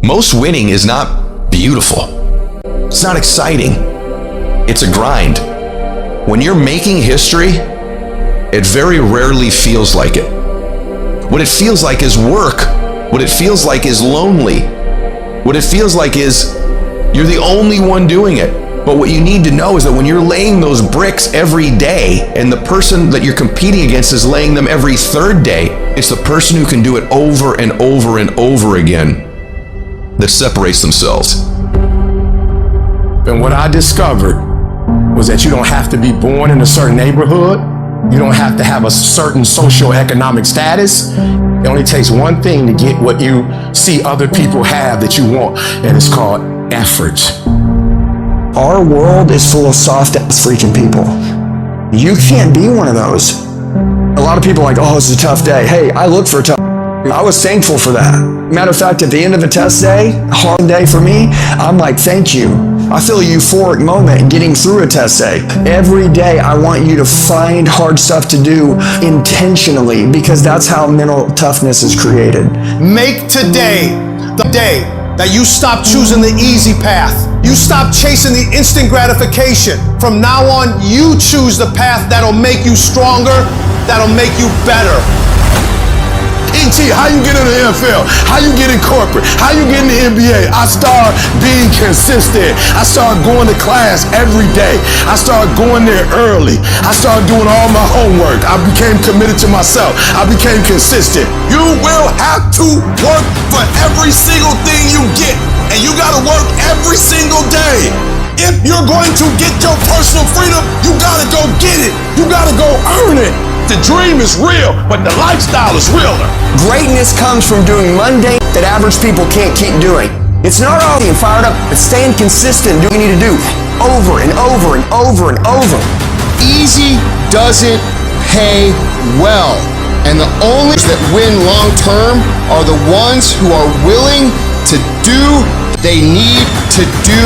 Most winning is not beautiful. It's not exciting. It's a grind. When you're making history, it very rarely feels like it. What it feels like is work. What it feels like is lonely. What it feels like is you're the only one doing it. But what you need to know is that when you're laying those bricks every day and the person that you're competing against is laying them every third day, it's the person who can do it over and over and over again that separates themselves. And what I discovered was that you don't have to be born in a certain neighborhood. You don't have to have a certain socioeconomic status. It only takes one thing to get what you see other people have that you want, and it's called effort. Our world is full of soft-ass freaking people. You can't be one of those. A lot of people are like, oh, it's a tough day. Hey, I look for a tough day. I was thankful for that. Matter of fact, at the end of a test day, a hard day for me, I'm like, thank you. I feel a euphoric moment getting through a test day. Every day, I want you to find hard stuff to do intentionally, because that's how mental toughness is created. Make today the day that you stop choosing the easy path. You stop chasing the instant gratification. From now on, you choose the path that'll make you stronger, that'll make you better. Inky, how you get in the NFL? How you get in corporate? How you get in the NBA? I start being consistent. I started going to class every day. I started going there early. I started doing all my homework. I became committed to myself. I became consistent. You will have to work for every single thing you get, and you gotta work every single day. If you're going to get your personal freedom, you gotta go get it. You gotta go earn it. The dream is real, but the lifestyle is realer. Greatness comes from doing mundane that average people can't keep doing. It's not all being fired up, it's staying consistent, doing what you need to do over and over and over and over. Easy doesn't pay well. And the only that win long term are the ones who are willing to do what they need to do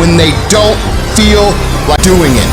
when they don't feel like doing it.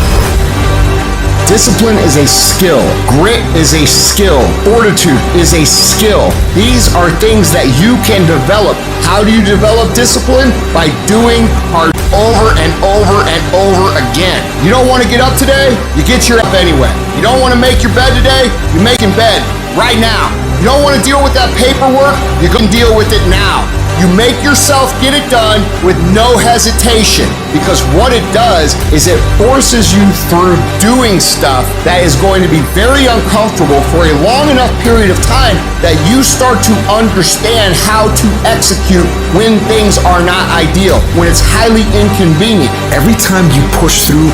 Discipline is a skill. Grit is a skill. Fortitude is a skill. These are things that you can develop. How do you develop discipline? By doing hard over and over and over again. You don't want to get up today? You get your up anyway. You don't want to make your bed today? You make in bed right now. You don't want to deal with that paperwork? You can deal with it now. You make yourself get it done with no hesitation, because what it does is it forces you through doing stuff that is going to be very uncomfortable for a long enough period of time that you start to understand how to execute when things are not ideal, when it's highly inconvenient. Every time you push through,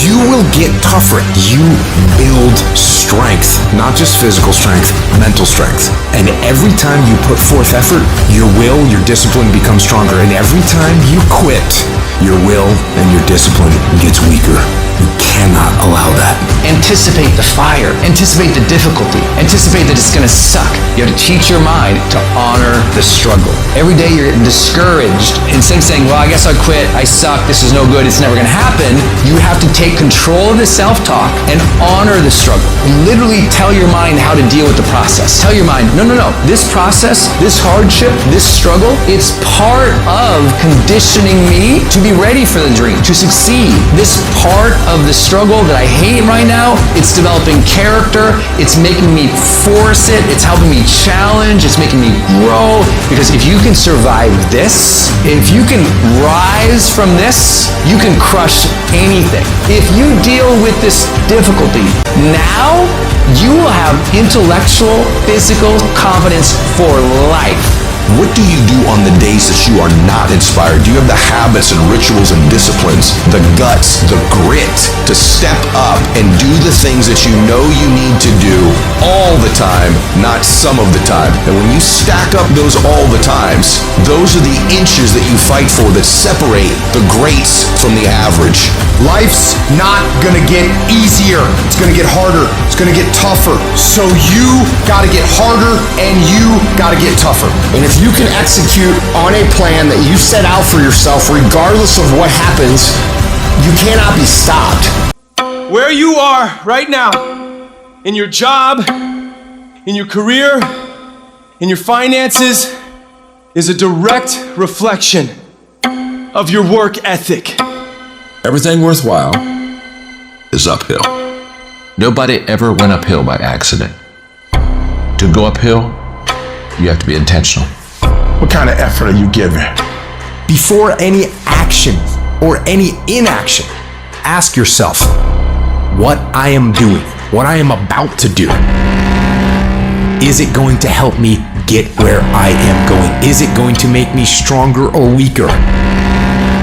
you will get tougher. You build strength, not just physical strength, mental strength. And every time you put forth effort, your will, your discipline becomes stronger. And every time you quit, your will and your discipline gets weaker. You cannot allow that. Anticipate the fire. Anticipate the difficulty. Anticipate that it's going to suck. You have to teach your mind to honor the struggle. Every day you're discouraged. Instead of saying, well, I guess I'll quit. I suck. This is no good. It's never going to happen. You have to take control of the self-talk and honor the struggle. Literally tell your mind how to deal with the process. Tell your mind, no. This process, this hardship, this struggle, it's part of conditioning me to be ready for the dream, to succeed. This part of the struggle that I hate right now, it's developing character, it's making me force it, it's helping me challenge, it's making me grow. Because if you can survive this, if you can rise from this, you can crush anything. If you deal with this difficulty now, you will have intellectual, physical confidence for life. What do you do on the days that you are not inspired? Do you have the habits and rituals and disciplines, the guts, the grit to step up and do the things that you know you need to do all the time, not some of the time? And when you stack up those all the times, those are the inches that you fight for that separate the greats from the average. Life's not gonna get easier. It's gonna get harder. It's gonna get tougher. So you gotta get harder and you gotta get tougher. And if you can execute on a plan that you set out for yourself, regardless of what happens, you cannot be stopped. Where you are right now, in your job, in your career, in your finances, is a direct reflection of your work ethic. Everything worthwhile Is uphill. Nobody ever went uphill by accident. To go uphill, you have to be intentional. What kind of effort are you giving? before any action or any inaction. Ask yourself what I am doing, what I am about to do. Is it going to help me get where I am going? Is it going to make me stronger or weaker?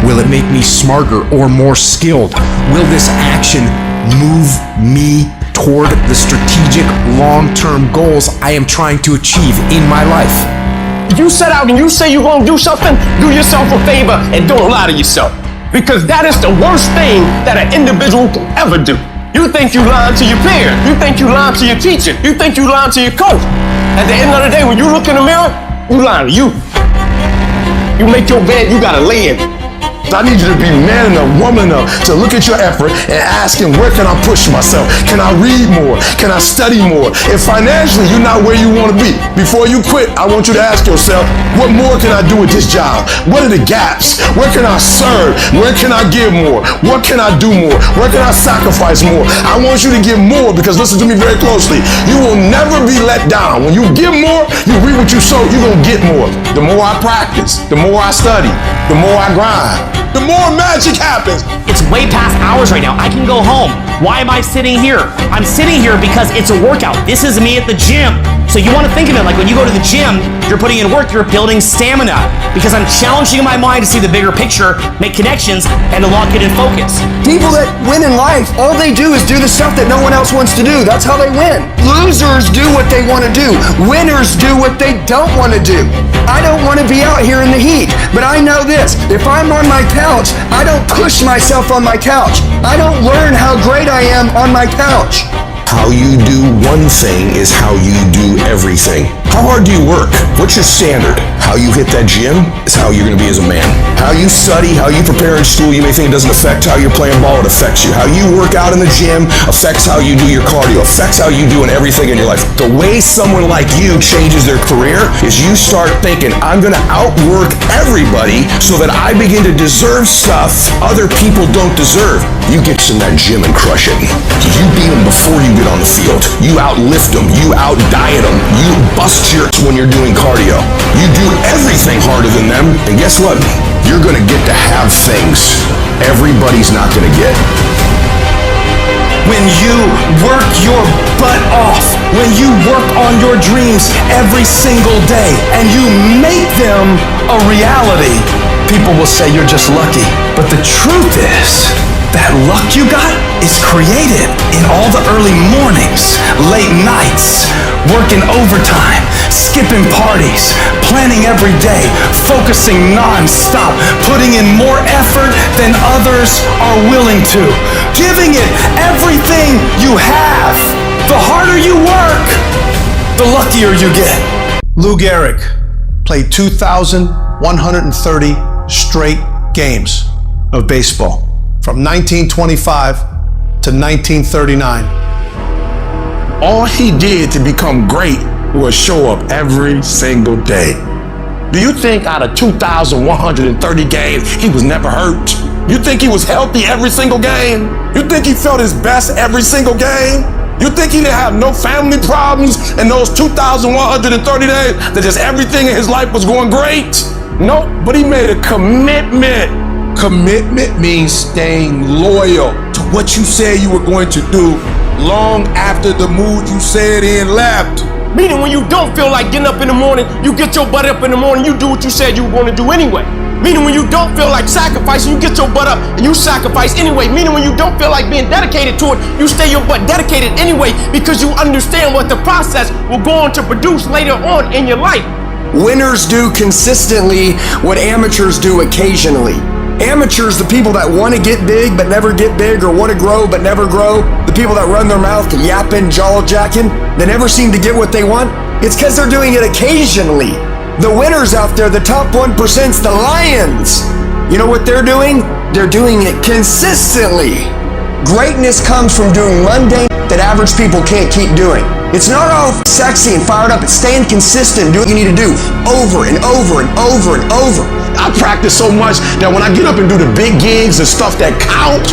Will it make me smarter or more skilled? Will this action move me toward the strategic long-term goals I am trying to achieve in my life? If you set out and you say you're gonna do something, do yourself a favor and don't lie to yourself. Because that is the worst thing that an individual can ever do. You think you lying to your peers. You think you lying to your teacher. You think you lying to your coach. At the end of the day, when you look in the mirror, you lying to you. You make your bed, you gotta lay in it. I need you to be man enough, woman enough to look at your effort and ask him, where can I push myself? Can I read more? Can I study more? If financially you're not where you want to be, before you quit, I want you to ask yourself, what more can I do with this job? What are the gaps? Where can I serve? Where can I give more? What can I do more? Where can I sacrifice more? I want you to give more, because listen to me very closely. You will never be let down. When you give more, you reap what you sow, you're going to get more. The more I practice, the more I study, the more I grind, the more magic happens. It's way past hours right now. I can go home. Why am I sitting here? I'm sitting here because it's a workout. This is me at the gym. So you want to think of it like when you go to the gym, you're putting in work, you're building stamina. Because I'm challenging my mind to see the bigger picture, make connections, and to lock it in focus. People that win in life, all they do is do the stuff that no one else wants to do. That's how they win. Losers do what they want to do. Winners do what they don't want to do. I don't want to be out here in the heat, but I know this. If I'm on my couch, I don't push myself on my couch. I don't learn how great I am on my couch. How you do one thing is how you do everything. How hard do you work? What's your standard? How you hit that gym is how you're going to be as a man. How you study, how you prepare in school, you may think it doesn't affect how you're playing ball, it affects you. How you work out in the gym affects how you do your cardio, affects how you do in everything in your life. The way someone like you changes their career is you start thinking, I'm going to outwork everybody so that I begin to deserve stuff other people don't deserve. You get in that gym and crush it. You beat them before you get on the field. You outlift them. You out-diet them. You bust shirts when you're doing cardio. You do everything harder than them, and guess what? You're gonna get to have things everybody's not gonna get. When you work your butt off, when you work on your dreams every single day, and you make them a reality, people will say you're just lucky. But the truth is, that luck you got is created in all the early mornings, late nights, working overtime, skipping parties, planning every day, focusing non-stop, putting in more effort than others are willing to, giving it everything you have. The harder you work, the luckier you get. Lou Gehrig played 2,130 straight games of baseball from 1925 to 1939. All he did to become great was show up every single day. Do you think out of 2,130 games, he was never hurt? You think he was healthy every single game? You think he felt his best every single game? You think he didn't have no family problems in those 2,130 days, that just everything in his life was going great? Nope, but he made a commitment. Commitment means staying loyal to what you said you were going to do long after the mood you said in left. Meaning when you don't feel like getting up in the morning, you get your butt up in the morning, you do what you said you were going to do anyway. Meaning when you don't feel like sacrificing, you get your butt up and you sacrifice anyway. Meaning when you don't feel like being dedicated to it, you stay your butt dedicated anyway, because you understand what the process will go on to produce later on in your life. Winners do consistently what amateurs do occasionally. Amateurs, the people that want to get big but never get big, or want to grow but never grow, the people that run their mouth yapping, jaw-jacking, they never seem to get what they want. It's because they're doing it occasionally. The winners out there, the top 1%'s the lions. You know what they're doing? They're doing it consistently. Greatness comes from doing mundane that average people can't keep doing. It's not all sexy and fired up. It's staying consistent, do what you need to do over and over and over and over. I practice so much that when I get up and do the big gigs and stuff that count,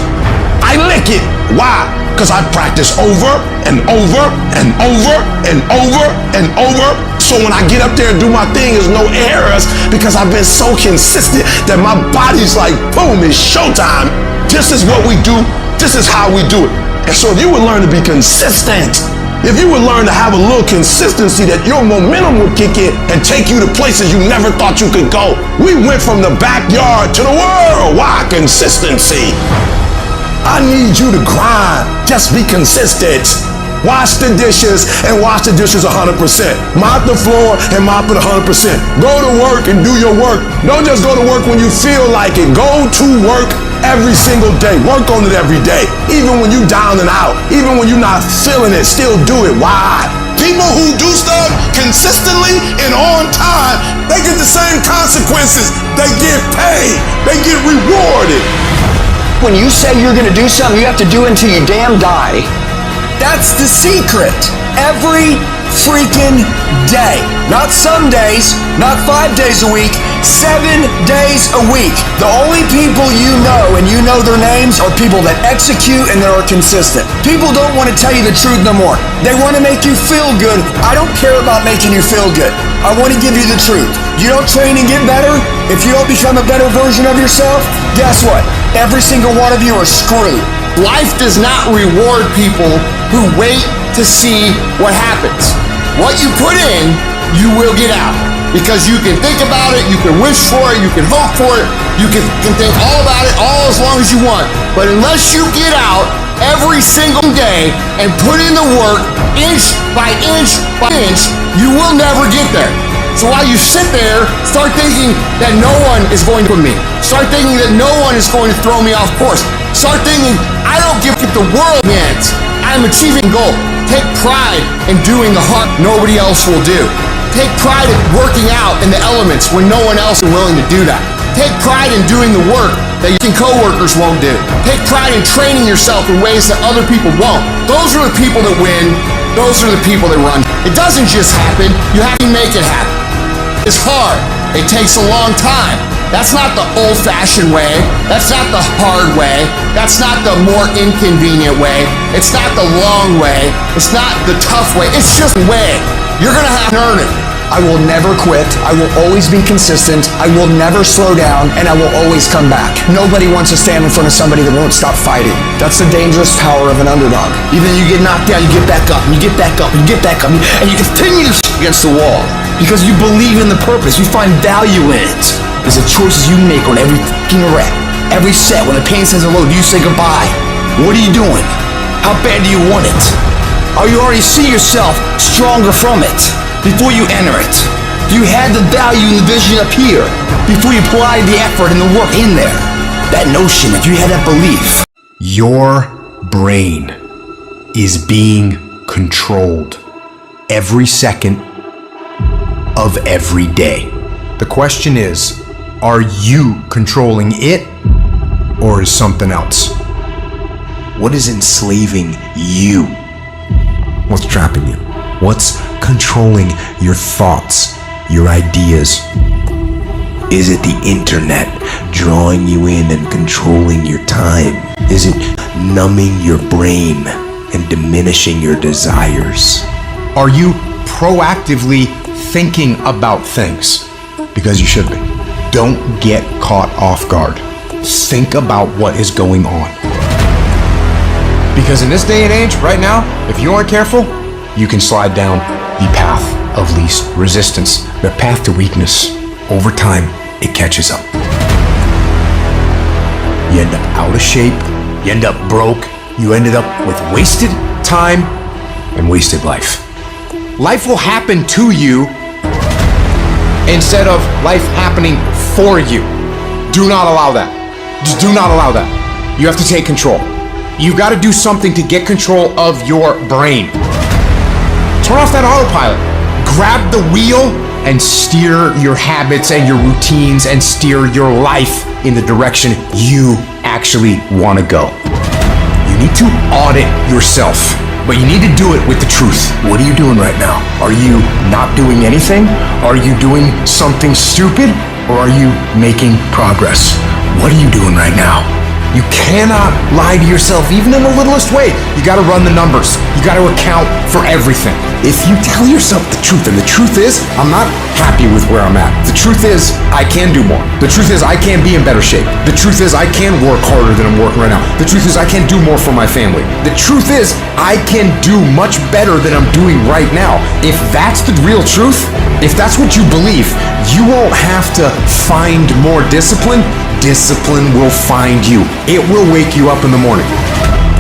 I lick it. Why? Because I practice over and over and over and over and over. So when I get up there and do my thing, there's no errors because I've been so consistent that my body's like, boom, it's showtime. This is what we do. This is how we do it. And so if you would learn to be consistent, if you would learn to have a little consistency, that your momentum would kick in and take you to places you never thought you could go. We went from the backyard to the world. Why? Consistency. I need you to grind. Just be consistent. Wash the dishes and wash the dishes 100%. Mop the floor and mop it 100%. Go to work and do your work. Don't just go to work when you feel like it. Go to work every single day. Work on it every day. Even when you down and out. Even when you're not feeling it, still do it. Why? People who do stuff consistently and on time, they get the same consequences. They get paid. They get rewarded. When you say you're gonna do something, you have to do it until you damn die. That's the secret. Every freaking day. Not some days, not 5 days a week, 7 days a week. The only people you know, and you know their names, are people that execute and that are consistent. People don't want to tell you the truth no more. They want to make you feel good. I don't care about making you feel good. I want to give you the truth. You don't train and get better? If you don't become a better version of yourself, guess what? Every single one of you are screwed. Life does not reward people who wait to see what happens. What you put in, you will get out. Because you can think about it, you can wish for it, you can hope for it, you can think all about it all as long as you want. But unless you get out every single day and put in the work, inch by inch by inch, you will never get there. So while you sit there, start thinking that no one is going to put me. Start thinking that no one is going to throw me off course. Start thinking, I don't give the world hands. I'm achieving a goal. Take pride in doing the hard nobody else will do. Take pride in working out in the elements when no one else is willing to do that. Take pride in doing the work that your coworkers won't do. Take pride in training yourself in ways that other people won't. Those are the people that win. Those are the people that run. It doesn't just happen. You have to make it happen. It's hard. It takes a long time. That's not the old-fashioned way. That's not the hard way. That's not the more inconvenient way. It's not the long way. It's not the tough way. It's just a way. You're gonna have to earn it. I will never quit. I will always be consistent. I will never slow down, and I will always come back. Nobody wants to stand in front of somebody that won't stop fighting. That's the dangerous power of an underdog. Even you get knocked down, you get back up, and you get back up, and you get back up, and you continue to against the wall. Because you believe in the purpose, you find value in it. It's the choices you make on every fucking rep. Every set, when the pain says hello, do you say goodbye? What are you doing? How bad do you want it? Or you already see yourself stronger from it before you enter it? Do you have the value and the vision up here before you apply the effort and the work in there? That notion, if you had that belief. Your brain is being controlled every second of every day. The question is, are you controlling it, or is something else? What is enslaving you? What's trapping you? What's controlling your thoughts, your ideas? Is it the internet drawing you in and controlling your time? Is it numbing your brain and diminishing your desires? Are you proactively thinking about things? Because you should be. Don't get caught off guard. Think about what is going on. Because in this day and age, right now, if you aren't careful, you can slide down the path of least resistance, the path to weakness. Over time, it catches up. You end up out of shape, you end up broke, you ended up with wasted time and wasted life. Life will happen to you instead of life happening for you. Do not allow that. Just do not allow that. You have to take control. You've got to do something to get control of your brain. Turn off that autopilot. Grab the wheel and steer your habits and your routines and steer your life in the direction you actually want to go. You need need to audit yourself, but you need to do it with the truth. What are you doing right now? Are you not doing anything? Are you doing something stupid? Or are you making progress? What are you doing right now? You cannot lie to yourself, even in the littlest way. You gotta run the numbers. You gotta account for everything. If you tell yourself the truth, and the truth is, I'm not happy with where I'm at. The truth is, I can do more. The truth is, I can be in better shape. The truth is, I can work harder than I'm working right now. The truth is, I can do more for my family. The truth is, I can do much better than I'm doing right now. If that's the real truth, if that's what you believe, you won't have to find more discipline. Discipline will find you. It will wake you up in the morning.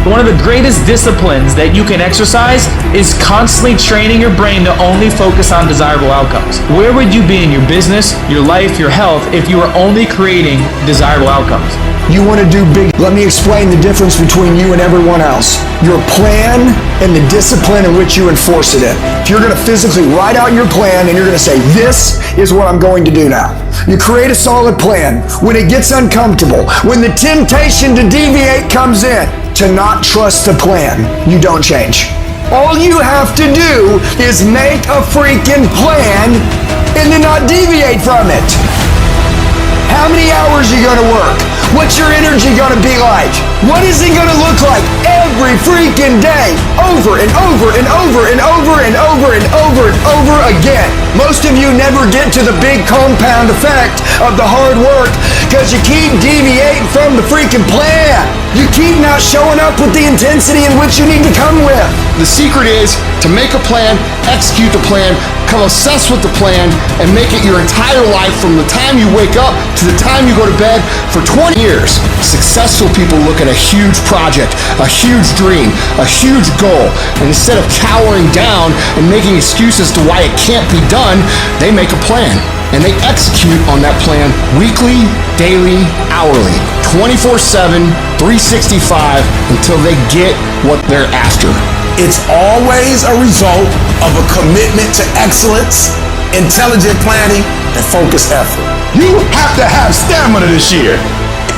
One of the greatest disciplines that you can exercise is constantly training your brain to only focus on desirable outcomes. Where would you be in your business, your life, your health if you were only creating desirable outcomes? You want to do big. Let me explain the difference between you and everyone else. Your plan and the discipline in which you enforce it in. If you're going to physically write out your plan and you're going to say, this is what I'm going to do now. You create a solid plan. When it gets uncomfortable, when the temptation to deviate comes in, to not trust the plan, you don't change. All you have to do is make a freaking plan and then not deviate from it. How many hours are you going to work? What's your energy going to be like? What is it going to look like every freaking day? Over and over and over and over and over and over and over again. Most of you never get to the big compound effect of the hard work because you keep deviating from the freaking plan. You keep not showing up with the intensity in which you need to come with. The secret is to make a plan, execute the plan, come obsessed with the plan, and make it your entire life from the time you wake up to the time you go to bed for 20 years. Successful people look at a huge project, a huge dream, a huge goal, and instead of cowering down and making excuses to why it can't be done, they make a plan. And they execute on that plan weekly, daily, hourly, 24/7, 365 until they get what they're after. It's always a result of a commitment to excellence, intelligent planning, and focused effort. You have to have stamina this year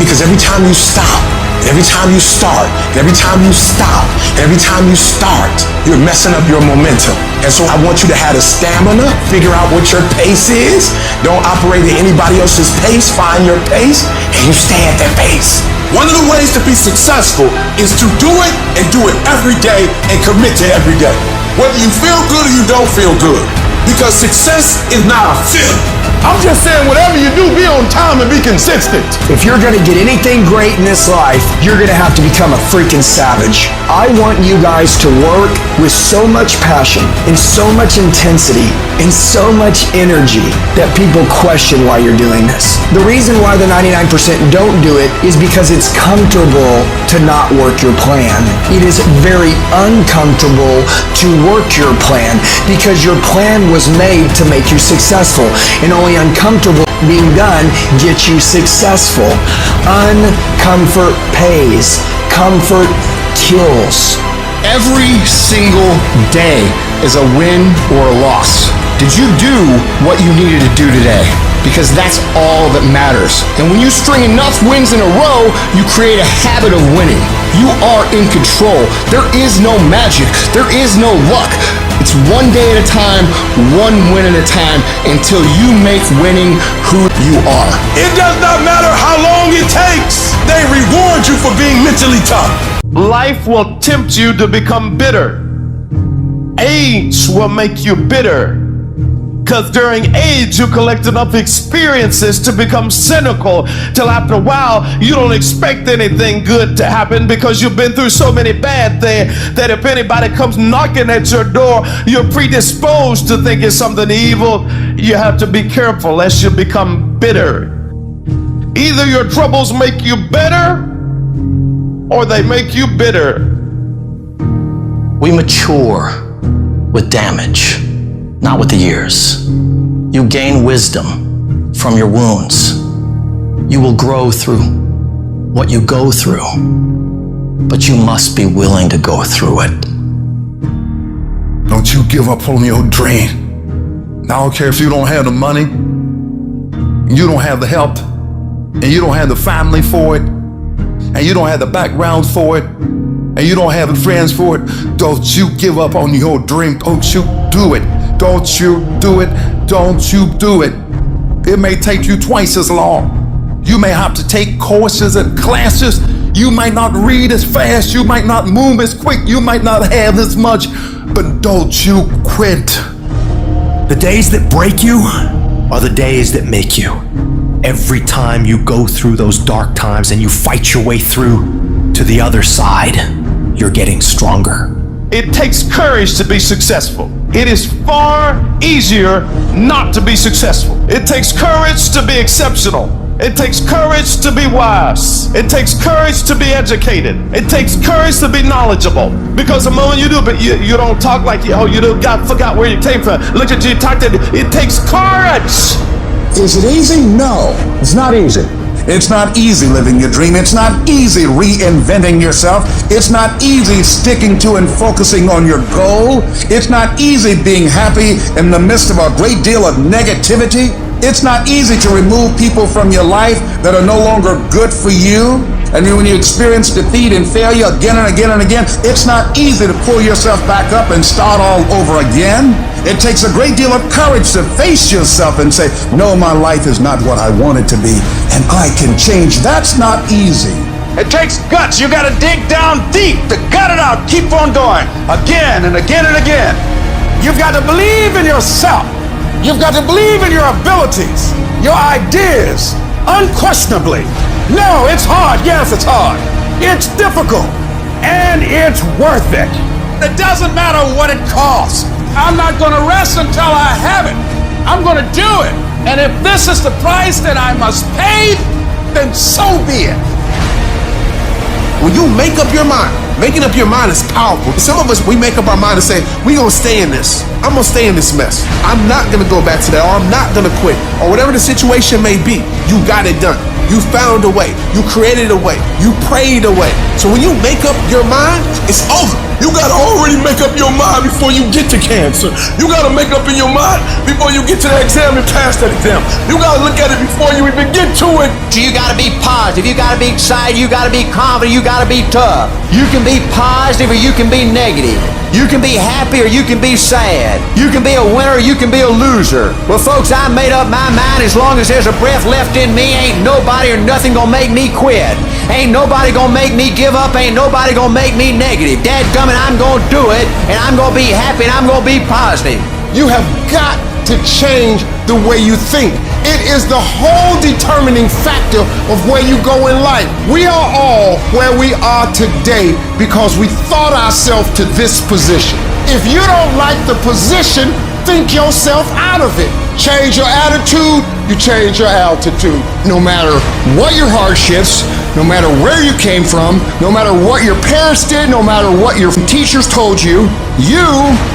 because every time you stop, every time you start, every time you stop, every time you start, you're messing up your momentum. And so I want you to have the stamina, figure out what your pace is. Don't operate at anybody else's pace. Find your pace, and you stay at that pace. One of the ways to be successful is to do it and do it every day and commit to every day. Whether you feel good or you don't feel good. Because success is not a feeling. I'm just saying, whatever you do, be on time and be consistent. If you're going to get anything great in this life, you're going to have to become a freaking savage. I want you guys to work with so much passion and so much intensity and so much energy that people question why you're doing this. The reason why the 99% don't do it is because it's comfortable to not work your plan. It is very uncomfortable to work your plan because your plan was made to make you successful, and only uncomfortable being done gets you successful. Uncomfort pays. Comfort kills. Every single day is a win or a loss. Did you do what you needed to do today? Because that's all that matters. And when you string enough wins in a row, you create a habit of winning. You are in control. There is no magic. There is no luck. It's one day at a time, one win at a time, until you make winning who you are. It does not matter how long it takes. They reward you for being mentally tough. Life will tempt you to become bitter. Age will make you bitter. Because during age, you collect enough experiences to become cynical till after a while, you don't expect anything good to happen because you've been through so many bad things that if anybody comes knocking at your door, you're predisposed to think it's something evil. You have to be careful lest you become bitter. Either your troubles make you better or they make you bitter. We mature with damage, not with the years. You gain wisdom from your wounds. You will grow through what you go through, but you must be willing to go through it. Don't you give up on your dream. I don't care if you don't have the money, you don't have the help, and you don't have the family for it, and you don't have the background for it. and you don't have the friends for it, don't you give up on your dream. Don't you do it. Don't you do it. Don't you do it. It may take you twice as long. You may have to take courses and classes. You might not read as fast. You might not move as quick. You might not have as much, but don't you quit. The days that break you are the days that make you. Every time you go through those dark times and you fight your way through to the other side, you're getting stronger. It takes courage to be successful. It is far easier not to be successful. It takes courage to be exceptional. It takes courage to be wise. It takes courage to be educated. It takes courage to be knowledgeable. Because the moment you do it, you don't talk like, oh, you forgot where you came from. Look at you, talk to it takes courage. Is it easy? No, it's not easy. It's not easy living your dream. It's not easy reinventing yourself. It's not easy sticking to and focusing on your goal. It's not easy being happy in the midst of a great deal of negativity. It's not easy to remove people from your life that are no longer good for you. And when you experience defeat and failure again and again and again, it's not easy to pull yourself back up and start all over again. It takes a great deal of courage to face yourself and say, no, my life is not what I want it to be, and I can change. That's not easy. It takes guts. You got to dig down deep to gut it out. Keep on going again and again and again. You've got to believe in yourself. You've got to believe in your abilities, your ideas, unquestionably. No, it's hard. Yes, it's hard. It's difficult. And it's worth it. It doesn't matter what it costs. I'm not going to rest until I have it. I'm going to do it. And if this is the price that I must pay, then so be it. When you make up your mind, making up your mind is powerful. Some of us, we make up our mind and say, we're going to stay in this. I'm going to stay in this mess. I'm not going to go back to that, or I'm not going to quit, or whatever the situation may be. You got it done. You found a way. You created a way. You prayed a way. So when you make up your mind, it's over. You got to already make up your mind before you get to cancer. You got to make up in your mind before you get to that exam and pass that exam. You got to look at it before you even get to it. So you got to be positive. You got to be excited. You got to be confident. You got to be tough. You can be positive or you can be negative. You can be happy or you can be sad. You can be a winner or you can be a loser. Well, folks, I made up my mind. As long as there's a breath left in me, ain't nobody or nothing gonna make me quit. Ain't nobody gonna make me give up. Ain't nobody gonna make me negative. Dadgummit, I'm gonna do it, and I'm gonna be happy, and I'm gonna be positive. You have got to change the way you think. It is the whole determining factor of where you go in life. We are all where we are today because we thought ourselves to this position. If you don't like the position, think yourself out of it. Change your attitude, you change your altitude. No matter what your hardships, no matter where you came from, no matter what your parents did, no matter what your teachers told you, you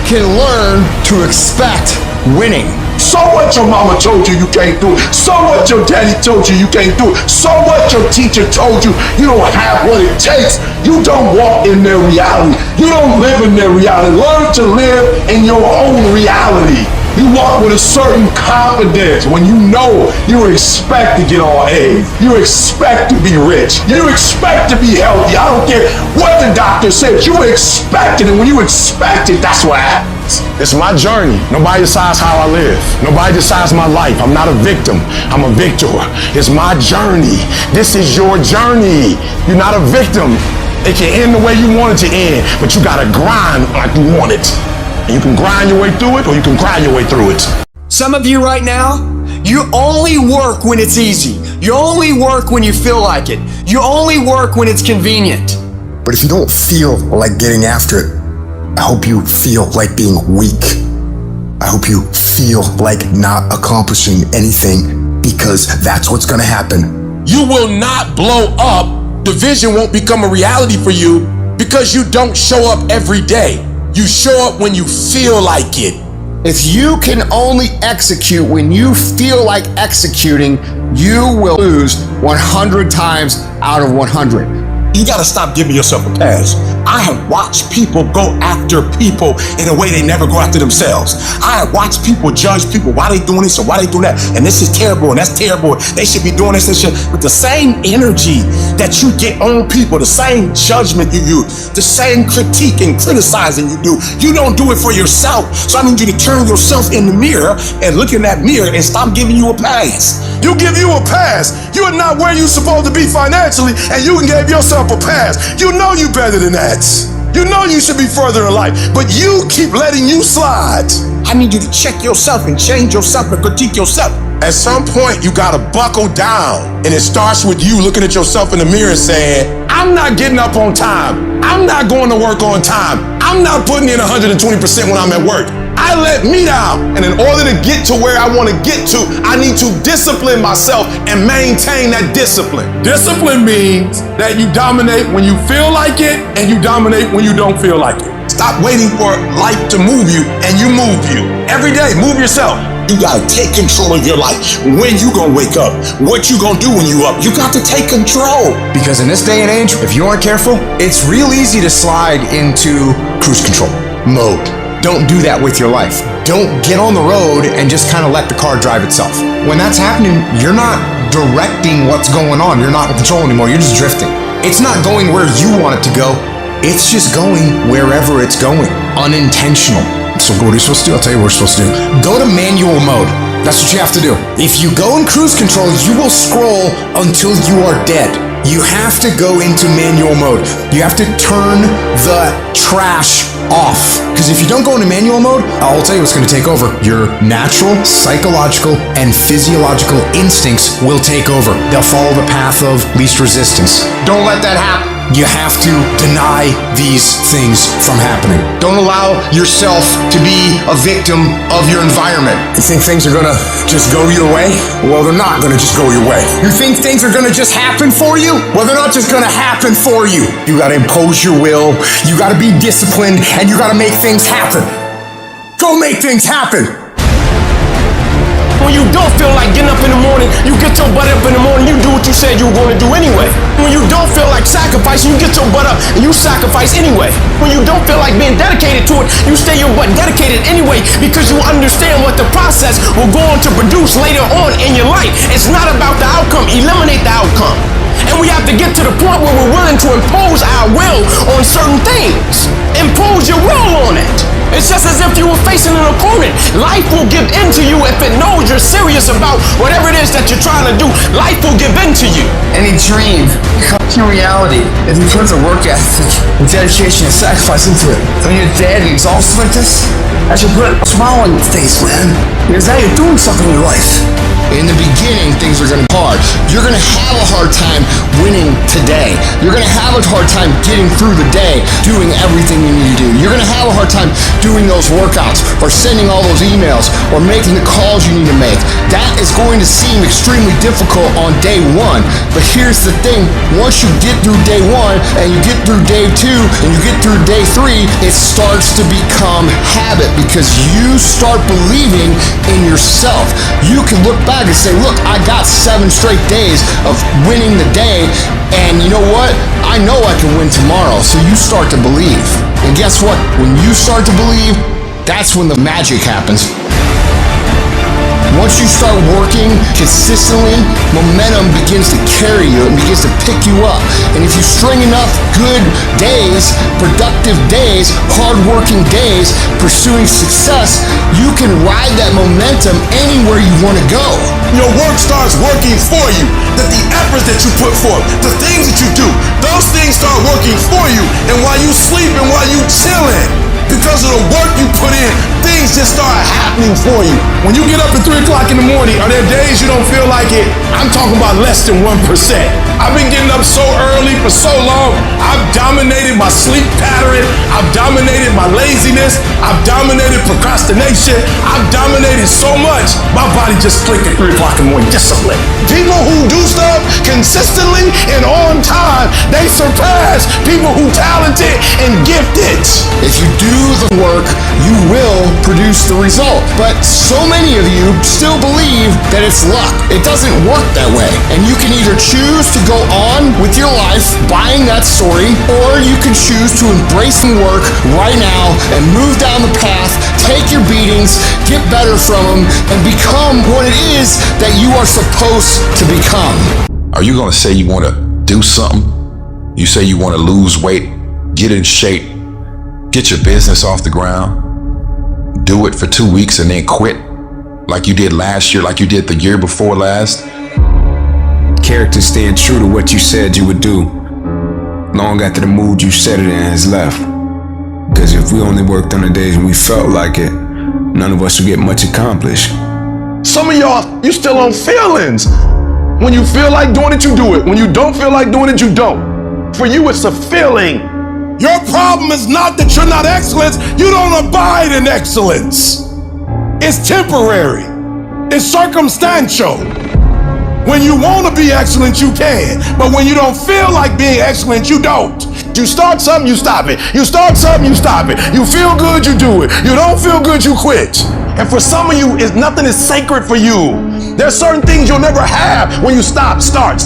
can learn to expect winning. So what your mama told you you can't do it. So what your daddy told you you can't do it. So what your teacher told you you don't have what it takes. You don't walk in their reality. You don't live in their reality. Learn to live in your own reality. You walk with a certain confidence when you know you expect to get all A's. You expect to be rich. You expect to be healthy. I don't care what the doctor said. You expect it, and when you expect it, that's what happens. It's my journey. Nobody decides how I live. Nobody decides my life. I'm not a victim. I'm a victor. It's my journey. This is your journey. You're not a victim. It can end the way you want it to end, but you gotta grind like you want it. You can grind your way through it, or you can grind your way through it. Some of you right now, you only work when it's easy. You only work when you feel like it. You only work when it's convenient. But if you don't feel like getting after it, I hope you feel like being weak. I hope you feel like not accomplishing anything, because that's what's gonna happen. You will not blow up. The vision won't become a reality for you because you don't show up every day. You show up when you feel like it. If you can only execute when you feel like executing, you will lose 100 times out of 100. You gotta stop giving yourself a pass. I have watched people go after people in a way they never go after themselves. I have watched people judge people, why they doing this or why they doing that, and this is terrible and that's terrible. They should be doing this and shit. With the same energy that you get on people, the same judgment you use, the same critique and criticizing you do, you don't do it for yourself. So I need you to turn yourself in the mirror and look in that mirror and stop giving you a pass. You give you a pass. You are not where you're supposed to be financially, and you can give yourself a pass. You know you better than that. You know you should be further in life, but you keep letting you slide. I need you to check yourself and change yourself and critique yourself. At some point, you gotta buckle down, and it starts with you looking at yourself in the mirror and saying, I'm not getting up on time. I'm not going to work on time. I'm not putting in 120% when I'm at work. I let me down. And in order to get to where I want to get to, I need to discipline myself and maintain that discipline. Discipline means that you dominate when you feel like it and you dominate when you don't feel like it. Stop waiting for life to move you and you move you. Every day, move yourself. You gotta take control of your life. When you gonna wake up? What you gonna do when you up? You got to take control. Because in this day and age, if you aren't careful, it's real easy to slide into cruise control mode. Don't do that with your life. Don't get on the road and just kind of let the car drive itself. When that's happening, you're not directing what's going on. You're not in control anymore. You're just drifting. It's not going where you want it to go. It's just going wherever it's going. Unintentional. So what are you supposed to do? I'll tell you what we're supposed to do. Go to manual mode. That's what you have to do. If you go in cruise control, you will scroll until you are dead. You have to go into manual mode. You have to turn the trash off. Because if you don't go into manual mode, I'll tell you what's going to take over. Your natural, psychological, and physiological instincts will take over. They'll follow the path of least resistance. Don't let that happen. You have to deny these things from happening. Don't allow yourself to be a victim of your environment. You think things are gonna just go your way? Well, they're not gonna just go your way. You think things are gonna just happen for you? Well, they're not just gonna happen for you. You gotta impose your will, you gotta be disciplined, and you gotta make things happen. Go make things happen. When you don't feel like getting up in the morning, you get your butt up in the morning, you do what you said you were going to do anyway. When you don't feel like sacrificing, you get your butt up and you sacrifice anyway. When you don't feel like being dedicated to it, you stay your butt dedicated anyway because you understand what the process will go on to produce later on in your life. It's not about the outcome. Eliminate the outcome. And we have to get to the point where we're willing to impose our will on certain things. Impose your will on it. It's just as if you were facing an opponent. Life will give in to you if it knows you're serious about whatever it is that you're trying to do. Life will give in to you. Any dream becomes a reality if you put the work ethic and dedication and sacrifice into it. When you're dead and exhausted like this, that should put a smile on your face, man. Because now you're doing something in your life. In the beginning, things are going to be hard. You're going to have a hard time winning today. You're going to have a hard time getting through the day, doing everything you need to do. You're going to have a hard time doing those workouts or sending all those emails or making the calls you need to make. That is going to seem extremely difficult on day one. But here's the thing. Once you get through day one and you get through day two and you get through day three, it starts to become habit because you start believing in yourself. You can look back and say, look, I got 7 straight days of winning the day, and you know what? I know I can win tomorrow. So you start to believe. And guess what? When you start to believe, that's when the magic happens. Once you start working consistently, momentum begins to carry you and begins to pick you up. And if you string enough good days, productive days, hardworking days, pursuing success, you can ride that momentum anywhere you want to go. Your work starts working for you. That the efforts that you put forth, the things that you do, those things start working for you. And while you sleep and while you chilling, because of the work you put in, things just start happening for you. When you get up at 3 o'clock in the morning, are there days you don't feel like it? I'm talking about less than 1%. I've been getting up so early for so long. I've dominated my sleep pattern. I've dominated my laziness. I've dominated procrastination. I've dominated so much, my body just clicked at 3 o'clock in the morning. Discipline. People who do stuff consistently and on time, they surpass people who talented and gifted. If you do the work, you will produce the result. But so many of you still believe that it's luck. It doesn't work that way. And you can either choose to go on with your life buying that story, or you can choose to embrace the work right now and move down the path, take your beatings, get better from them, and become what it is that you are supposed to become. Are you going to say you want to do something? You say you want to lose weight, get in shape, get your business off the ground, do it for 2 weeks and then quit like you did last year, like you did the year before last? Character staying true to what you said you would do long after the mood you said it in has left. Because if we only worked on the days when we felt like it, none of us would get much accomplished. Some of y'all, you still on feelings. When you feel like doing it, you do it. When you don't feel like doing it, you don't. For you, it's a feeling. Your problem is not that you're not excellent. You don't abide in excellence. It's temporary. It's circumstantial. When you want to be excellent, you can. But when you don't feel like being excellent, you don't. You start something, you stop it. You start something, you stop it. You feel good, you do it. You don't feel good, you quit. And for some of you, nothing is sacred for you. There's certain things you'll never have when you stop, start.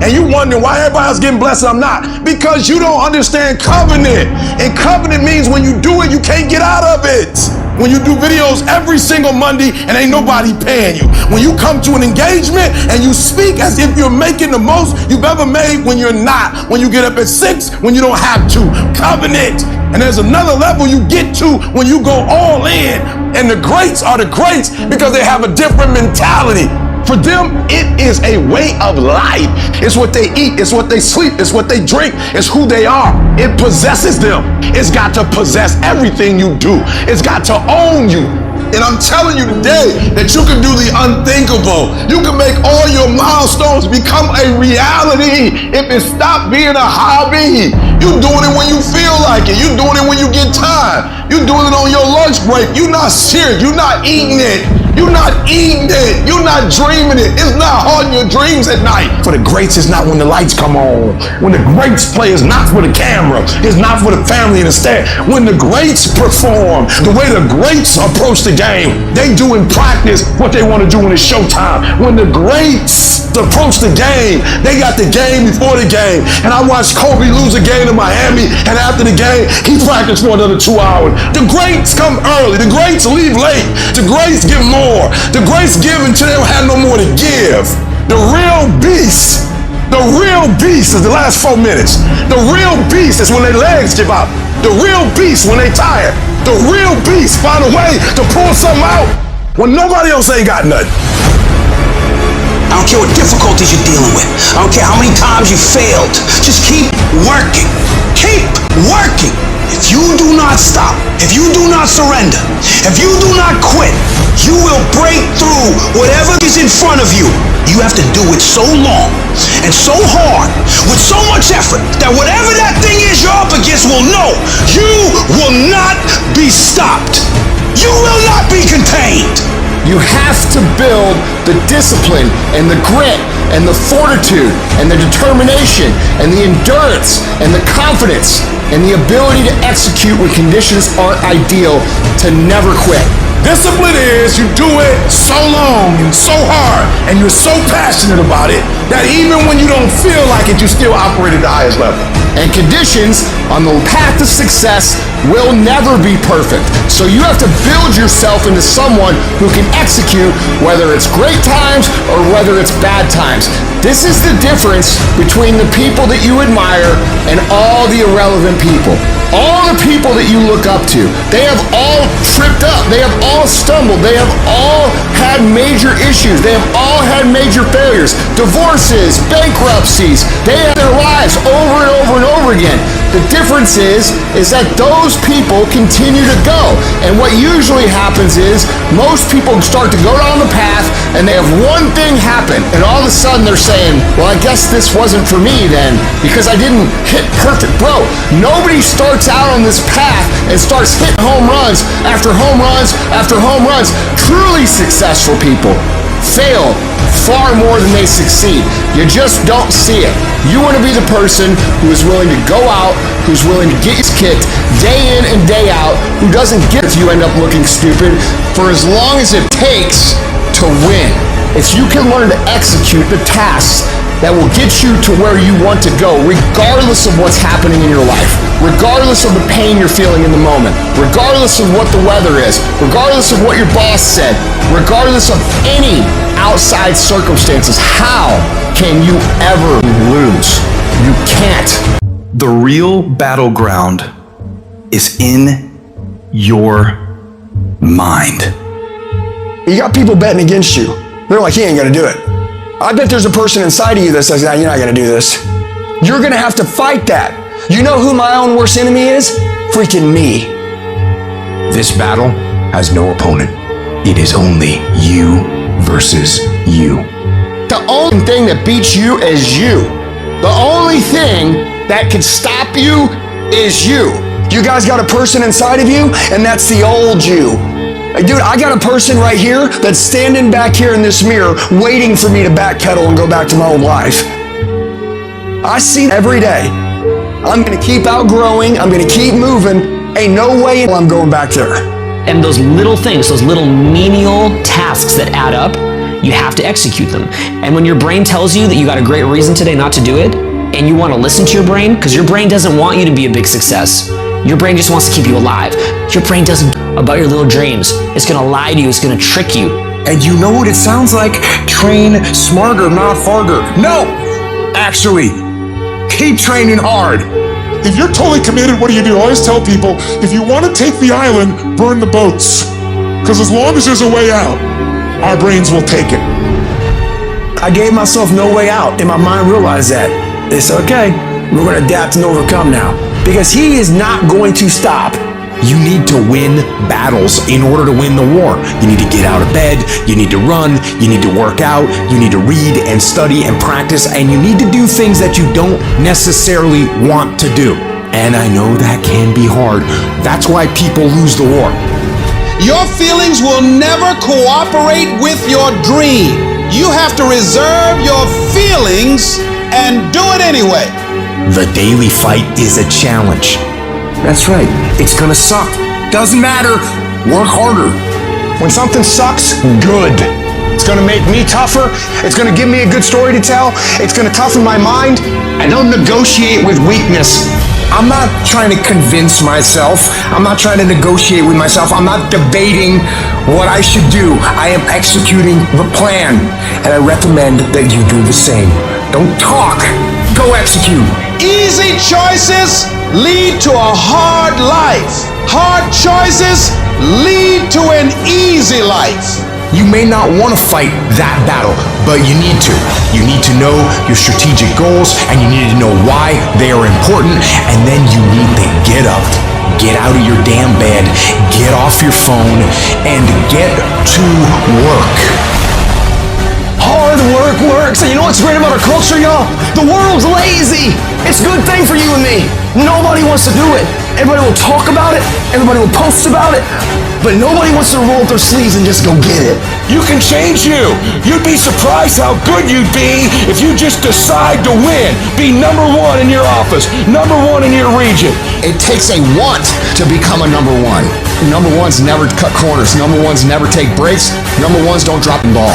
And you wondering why everybody else getting blessed and I'm not. Because you don't understand covenant. And covenant means when you do it, you can't get out of it. When you do videos every single Monday and ain't nobody paying you. When you come to an engagement and you speak as if you're making the most you've ever made when you're not. When you get up at 6 when you don't have to. Covenant. And there's another level you get to when you go all in. And the greats are the greats because they have a different mentality. For them, it is a way of life. It's what they eat, it's what they sleep, it's what they drink, it's who they are. It possesses them. It's got to possess everything you do. It's got to own you. And I'm telling you today that you can do the unthinkable. You can make all your milestones become a reality if it stopped being a hobby. You're doing it when you feel like it. You're doing it when you get time. You're doing it on your lunch break. You're not serious. You're not eating it. You're not eating it. You're not dreaming it. It's not haunting your dreams at night. For the greats, it's not when the lights come on. When the greats play, it's not for the camera. It's not for the family and the stand. When the greats perform, the way the greats approach the game, they do in practice what they want to do when it's showtime. When the greats approach the game, they got the game before the game. And I watched Kobe lose a game in Miami, and after the game, he practiced for another 2 hours. The greats come early. The greats leave late. The greats give more. The greats give until they don't have no more to give. The real beast is the last 4 minutes. The real beast is when their legs give out. The real beast when they tired. The real beast find a way to pull something out when nobody else ain't got nothing. I don't care what difficulties you're dealing with. I don't care how many times you failed. Just keep working. Keep working. If you do not stop, if you do not surrender, if you do not quit, you will break through whatever is in front of you. You have to do it so long and so hard with so much effort that whatever that thing is you're up against will know you will not be stopped. You will not be contained. You have to build the discipline and the grit and the fortitude and the determination and the endurance and the confidence and the ability to execute when conditions aren't ideal to never quit. Discipline is you do it so long and so hard and you're so passionate about it that even when you don't feel like it, you still operate at the highest level. And conditions on the path to success will never be perfect. So you have to build yourself into someone who can execute whether it's great times or whether it's bad times. This is the difference between the people that you admire and all the irrelevant people. All the people that you look up to, they have all tripped up. They have all stumbled. They have all had major issues. They have all had major failures, divorces, bankruptcies. They have their lives over and over and over again. The difference is that those people continue to go. And what usually happens is most people start to go down the path and they have one thing happen. And all of a sudden they're saying, well, I guess this wasn't for me then because I didn't hit perfect. Bro, nobody starts out on this path and starts hitting home runs after home runs after home runs. Truly successful people, fail far more than they succeed. You just don't see it. You want to be the person who is willing to go out, who's willing to get his kicked day in and day out, who doesn't get if you end up looking stupid for as long as it takes to win. If you can learn to execute the tasks that will get you to where you want to go, regardless of what's happening in your life, regardless of the pain you're feeling in the moment, regardless of what the weather is, regardless of what your boss said, regardless of any outside circumstances, how can you ever lose? You can't. The real battleground is in your mind. You got people betting against you. They're like, he ain't gonna do it. I bet there's a person inside of you that says, nah, you're not gonna do this. You're gonna have to fight that. You know who my own worst enemy is? Freaking me. This battle has no opponent. It is only you versus you. The only thing that beats you is you. The only thing that can stop you is you. You guys got a person inside of you, and that's the old you. Like, dude, I got a person right here that's standing back here in this mirror waiting for me to backpedal and go back to my old life. I see every day. I'm gonna keep outgrowing, I'm gonna keep moving. Ain't no way I'm going back there. And those little things, those little menial tasks that add up, you have to execute them. And when your brain tells you that you got a great reason today not to do it, and you want to listen to your brain, because your brain doesn't want you to be a big success. Your brain just wants to keep you alive. Your brain doesn't about your little dreams. It's gonna lie to you, it's gonna trick you. And you know what it sounds like? Train smarter, not harder. No! Actually, keep training hard. If you're totally committed, what do? I always tell people, if you want to take the island, burn the boats. Because as long as there's a way out, our brains will take it. I gave myself no way out, and my mind realized that. It's okay. We're going to adapt and overcome now. Because he is not going to stop. You need to win battles in order to win the war. You need to get out of bed, you need to run, you need to work out, you need to read and study and practice, and you need to do things that you don't necessarily want to do. And I know that can be hard. That's why people lose the war. Your feelings will never cooperate with your dream. You have to reserve your feelings and do it anyway. The daily fight is a challenge. That's right. It's gonna suck. Doesn't matter. Work harder. When something sucks, good. It's gonna make me tougher. It's gonna give me a good story to tell. It's gonna toughen my mind. I don't negotiate with weakness. I'm not trying to convince myself. I'm not trying to negotiate with myself. I'm not debating what I should do. I am executing the plan. And I recommend that you do the same. Don't talk. Go execute. Easy choices lead to a hard life. Hard choices lead to an easy life. You may not want to fight that battle, but you need to. You need to know your strategic goals, and you need to know why they are important, and then you need to get up. Get out of your damn bed, get off your phone, and get to work. Hard work works. And you know what's great about our culture, y'all? The world's lazy. It's a good thing for you and me. Nobody wants to do it. Everybody will talk about it. Everybody will post about it. But nobody wants to roll up their sleeves and just go get it. You can change you. You'd be surprised how good you'd be if you just decide to win. Be number one in your office, number one in your region. It takes a want to become a number one. Number ones never cut corners. Number ones never take breaks. Number ones don't drop the ball.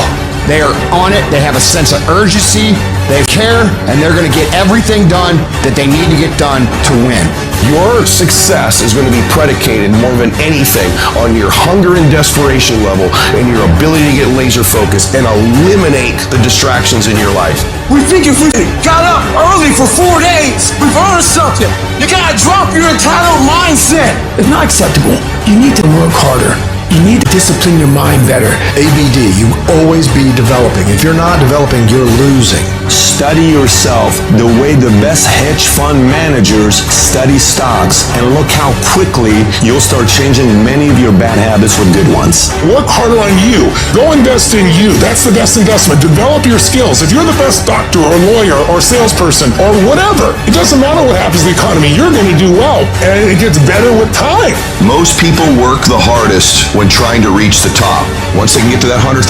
They are on it, they have a sense of urgency, they care, and they're gonna get everything done that they need to get done to win. Your success is going to be predicated more than anything on your hunger and desperation level and your ability to get laser focused and eliminate the distractions in your life. We think if we got up early for 4 days, we've earned something. You gotta drop your entitled mindset. It's not acceptable. You need to work harder. You need to discipline your mind better. ABD, you always be developing. If you're not developing, you're losing. Study yourself the way the best hedge fund managers study stocks, and look how quickly you'll start changing many of your bad habits for good ones. Work harder on you. Go invest in you. That's the best investment. Develop your skills. If you're the best doctor or lawyer or salesperson or whatever, it doesn't matter what happens to the economy. You're going to do well, and it gets better with time. Most people work the hardest when trying to reach the top. Once they can get to that $100,000,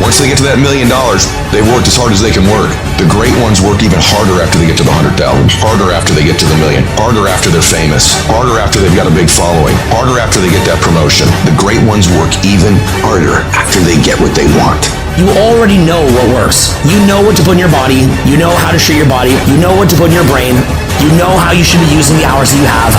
once they get to that $1 million, they've worked as hard as they can work. The great ones work even harder after they get to the 100,000, harder after they get to the million, harder after they're famous, harder after they've got a big following, harder after they get that promotion. The great ones work even harder after they get what they want. You already know what works. You know what to put in your body. You know how to treat your body. You know what to put in your brain. You know how you should be using the hours that you have.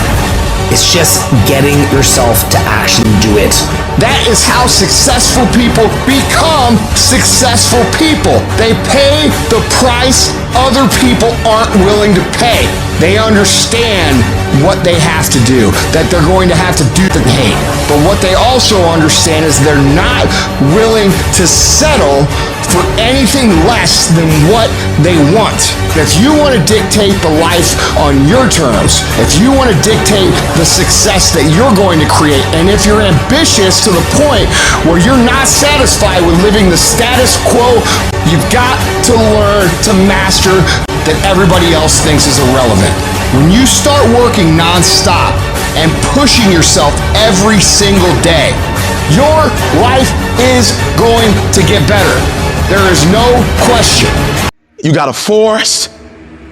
It's just getting yourself to actually do it. That is how successful people become successful people. They pay the price other people aren't willing to pay. They understand what they have to do, that they're going to have to do the hate. But what they also understand is they're not willing to settle for anything less than what they want. If you want to dictate the life on your terms, if you want to dictate the success that you're going to create, and if you're ambitious to the point where you're not satisfied with living the status quo, you've got to learn to master that everybody else thinks is irrelevant. When you start working nonstop and pushing yourself every single day, your life is going to get better. There is no question. You got a forest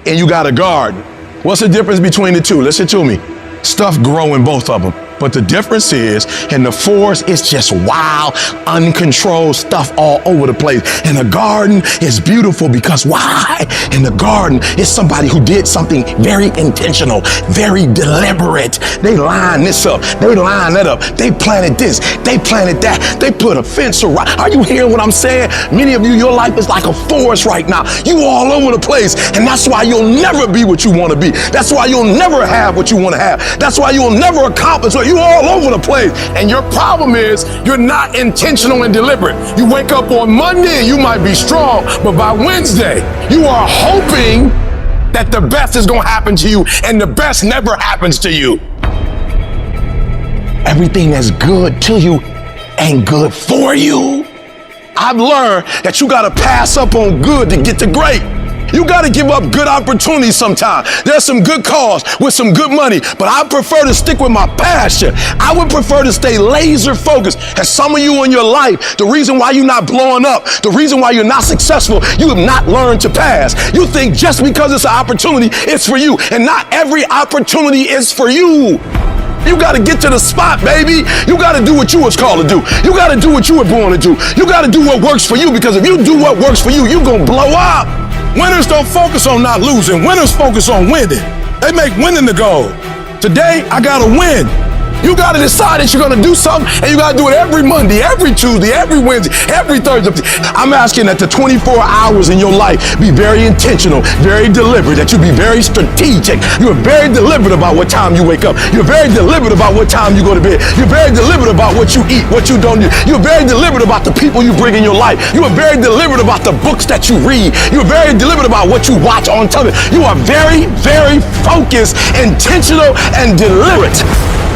and you got a garden. What's the difference between the two? Listen to me. Stuff grow in both of them. But the difference is, in the forest, it's just wild, uncontrolled stuff all over the place. And the garden is beautiful because why? In the garden, it's somebody who did something very intentional, very deliberate. They line this up, they line that up, they planted this, they planted that, they put a fence around. Are you hearing what I'm saying? Many of you, your life is like a forest right now. You all over the place, and that's why you'll never be what you want to be. That's why you'll never have what you want to have. That's why you'll never accomplish what you all over the place. And your problem is you're not intentional and deliberate. You wake up on Monday and you might be strong, but by Wednesday, you are hoping that the best is going to happen to you, and the best never happens to you. Everything that's good to you ain't good for you. I've learned that you got to pass up on good to get to great. You got to give up good opportunities sometimes. There's some good cause with some good money, but I prefer to stick with my passion. I would prefer to stay laser focused. And some of you in your life, the reason why you're not blowing up, the reason why you're not successful, you have not learned to pass. You think just because it's an opportunity, it's for you. And not every opportunity is for you. You got to get to the spot, baby. You got to do what you was called to do. You got to do what you were born to do. You got to do what works for you, because if you do what works for you, you're going to blow up. Winners don't focus on not losing. Winners focus on winning. They make winning the goal. Today, I got to win. You got to decide that you're going to do something, and you got to do it every Monday, every Tuesday, every Wednesday, every Thursday. I'm asking that the 24 hours in your life be very intentional, very deliberate, that you be very strategic. You're very deliberate about what time you wake up. You're very deliberate about what time you go to bed. You're very deliberate about what you eat, what you don't do. You're very deliberate about the people you bring in your life. You are very deliberate about the books that you read. You're very deliberate about what you watch on television. You are very, very focused, intentional, and deliberate.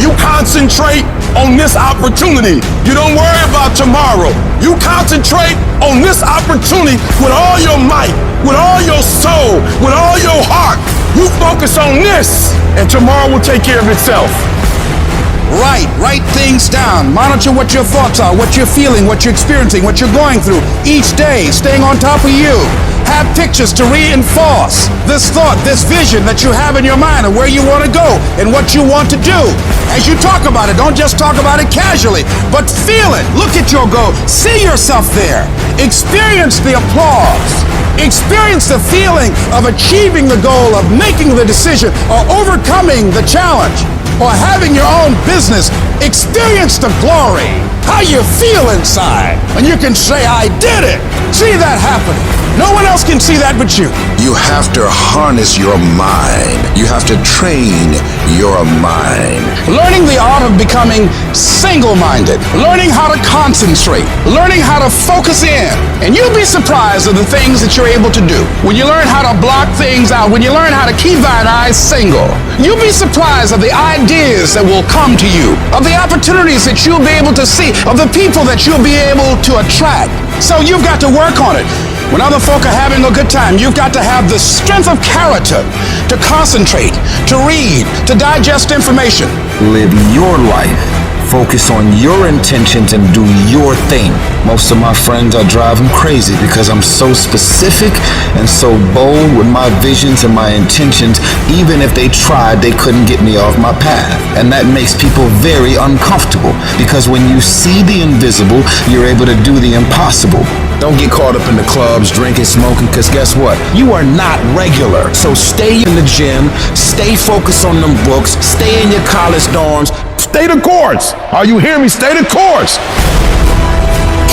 You concentrate on this opportunity. You don't worry about tomorrow. You concentrate on this opportunity with all your might, with all your soul, with all your heart. You focus on this, and tomorrow will take care of itself. Write things down. Monitor what your thoughts are, what you're feeling, what you're experiencing, what you're going through each day, staying on top of you. Have pictures to reinforce this thought, this vision that you have in your mind of where you want to go and what you want to do. As you talk about it, don't just talk about it casually, but feel it. Look at your goal. See yourself there. Experience the applause. Experience the feeling of achieving the goal, of making the decision, or overcoming the challenge, or having your own business. Experience the glory. How you feel inside. And you can say, I did it. See that happening. No one else can see that but you. You have to harness your mind. You have to train your mind. Learning the art of becoming single-minded. Learning how to concentrate. Learning how to focus in. And you'll be surprised of the things that you're able to do. When you learn how to block things out, when you learn how to keep thine eyes single, you'll be surprised of the ideas that will come to you, of the opportunities that you'll be able to see, of the people that you'll be able to attract. So you've got to work on it. When other folk are having a good time, you've got to have the strength of character to concentrate, to read, to digest information. Live your life focus on your intentions and do your thing. Most of my friends I drive them crazy because I'm so specific and so bold with my visions and my intentions. Even if they tried, they couldn't get me off my path. And that makes people very uncomfortable because when you see the invisible, you're able to do the impossible. Don't get caught up in the clubs, drinking, smoking, because guess what? You are not regular. So stay in the gym, stay focused on them books, stay in your college dorms. Stay the course. Are you hearing me? Stay the course.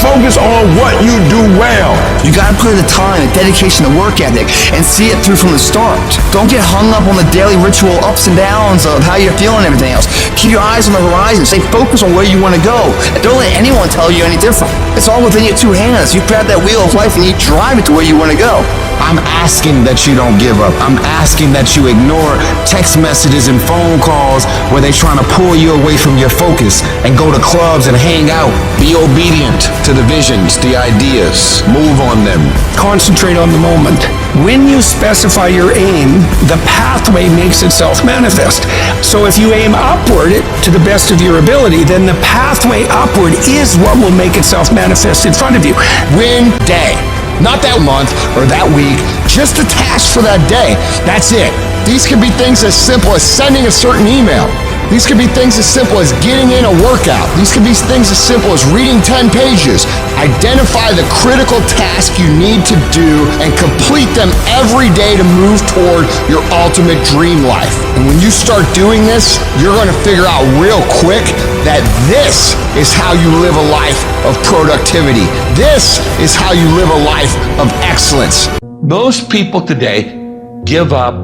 Focus on what you do well. You gotta put in the time and dedication to work ethic and see it through from the start. Don't get hung up on the daily ritual ups and downs of how you're feeling and everything else. Keep your eyes on the horizon. Stay focused on where you want to go. And don't let anyone tell you any different. It's all within your two hands. You grab that wheel of life and you drive it to where you want to go. I'm asking that you don't give up. I'm asking that you ignore text messages and phone calls where they're trying to pull you away from your focus and go to clubs and hang out. Be obedient to the visions, the ideas. Move on them. Concentrate on the moment. When you specify your aim, the pathway makes itself manifest. So if you aim upward to the best of your ability, then the pathway upward is what will make itself manifest in front of you. Win day. Not that month or that week, just a task for that day. That's it. These can be things as simple as sending a certain email. These could be things as simple as getting in a workout. These could be things as simple as reading 10 pages. Identify the critical task you need to do and complete them every day to move toward your ultimate dream life. And when you start doing this, you're going to figure out real quick that this is how you live a life of productivity. This is how you live a life of excellence. Most people today give up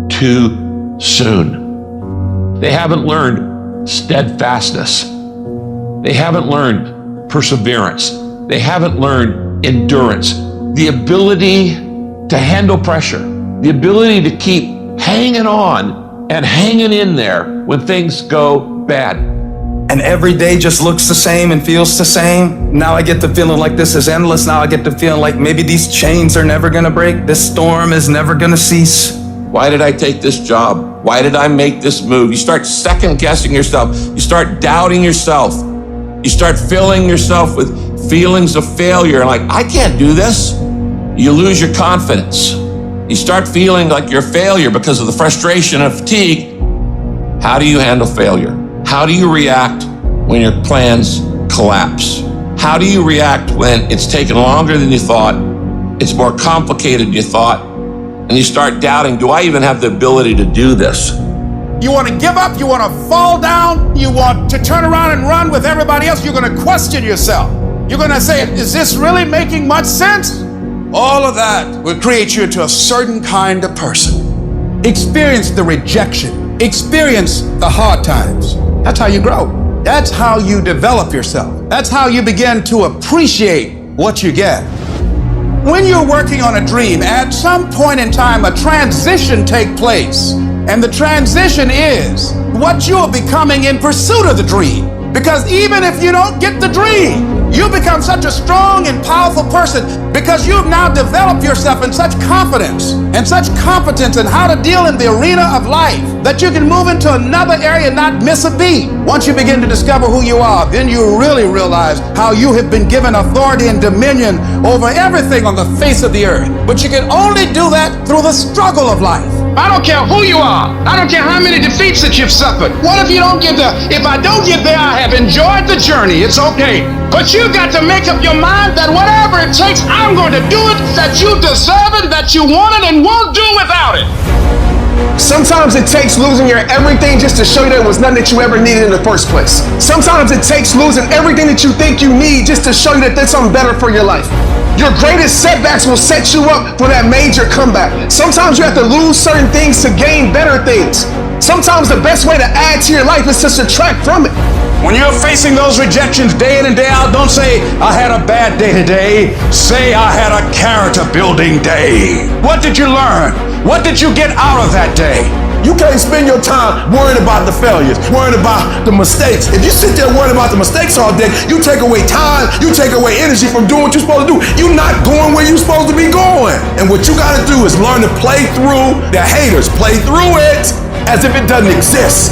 too soon. They haven't learned steadfastness. They haven't learned perseverance. They haven't learned endurance. The ability to handle pressure. The ability to keep hanging on and hanging in there when things go bad. And every day just looks the same and feels the same. Now I get the feeling like this is endless. Now I get the feeling like maybe these chains are never gonna break. This storm is never gonna cease. Why did I take this job? Why did I make this move? You start second guessing yourself. You start doubting yourself. You start filling yourself with feelings of failure. Like, I can't do this. You lose your confidence. You start feeling like you're a failure because of the frustration and fatigue. How do you handle failure? How do you react when your plans collapse? How do you react when it's taken longer than you thought? It's more complicated than you thought. And you start doubting, do I even have the ability to do this? You want to give up, you want to fall down, you want to turn around and run with everybody else, you're going to question yourself. You're going to say, is this really making much sense? All of that will create you into a certain kind of person. Experience the rejection. Experience the hard times. That's how you grow. That's how you develop yourself. That's how you begin to appreciate what you get. When you're working on a dream, at some point in time, a transition takes place. And the transition is what you are becoming in pursuit of the dream. Because even if you don't get the dream, you become such a strong and powerful person because you've now developed yourself in such confidence and such competence in how to deal in the arena of life that you can move into another area and not miss a beat. Once you begin to discover who you are, then you really realize how you have been given authority and dominion over everything on the face of the earth. But you can only do that through the struggle of life. I don't care who you are. I don't care how many defeats that you've suffered. What if you don't get there? If I don't get there, I have enjoyed the journey. It's okay. But you've got to make up your mind that whatever it takes, I'm going to do it, that you deserve it, that you want it, and won't do without it. Sometimes it takes losing your everything just to show you that it was nothing that you ever needed in the first place. Sometimes it takes losing everything that you think you need just to show you that there's something better for your life. Your greatest setbacks will set you up for that major comeback. Sometimes you have to lose certain things to gain better things. Sometimes the best way to add to your life is to subtract from it. When you're facing those rejections day in and day out, don't say, I had a bad day today. Say, I had a character building day. What did you learn? What did you get out of that day? You can't spend your time worrying about the failures, worrying about the mistakes. If you sit there worrying about the mistakes all day, you take away time, you take away energy from doing what you're supposed to do. You're not going where you're supposed to be going. And what you gotta do is learn to play through the haters. Play through it as if it doesn't exist.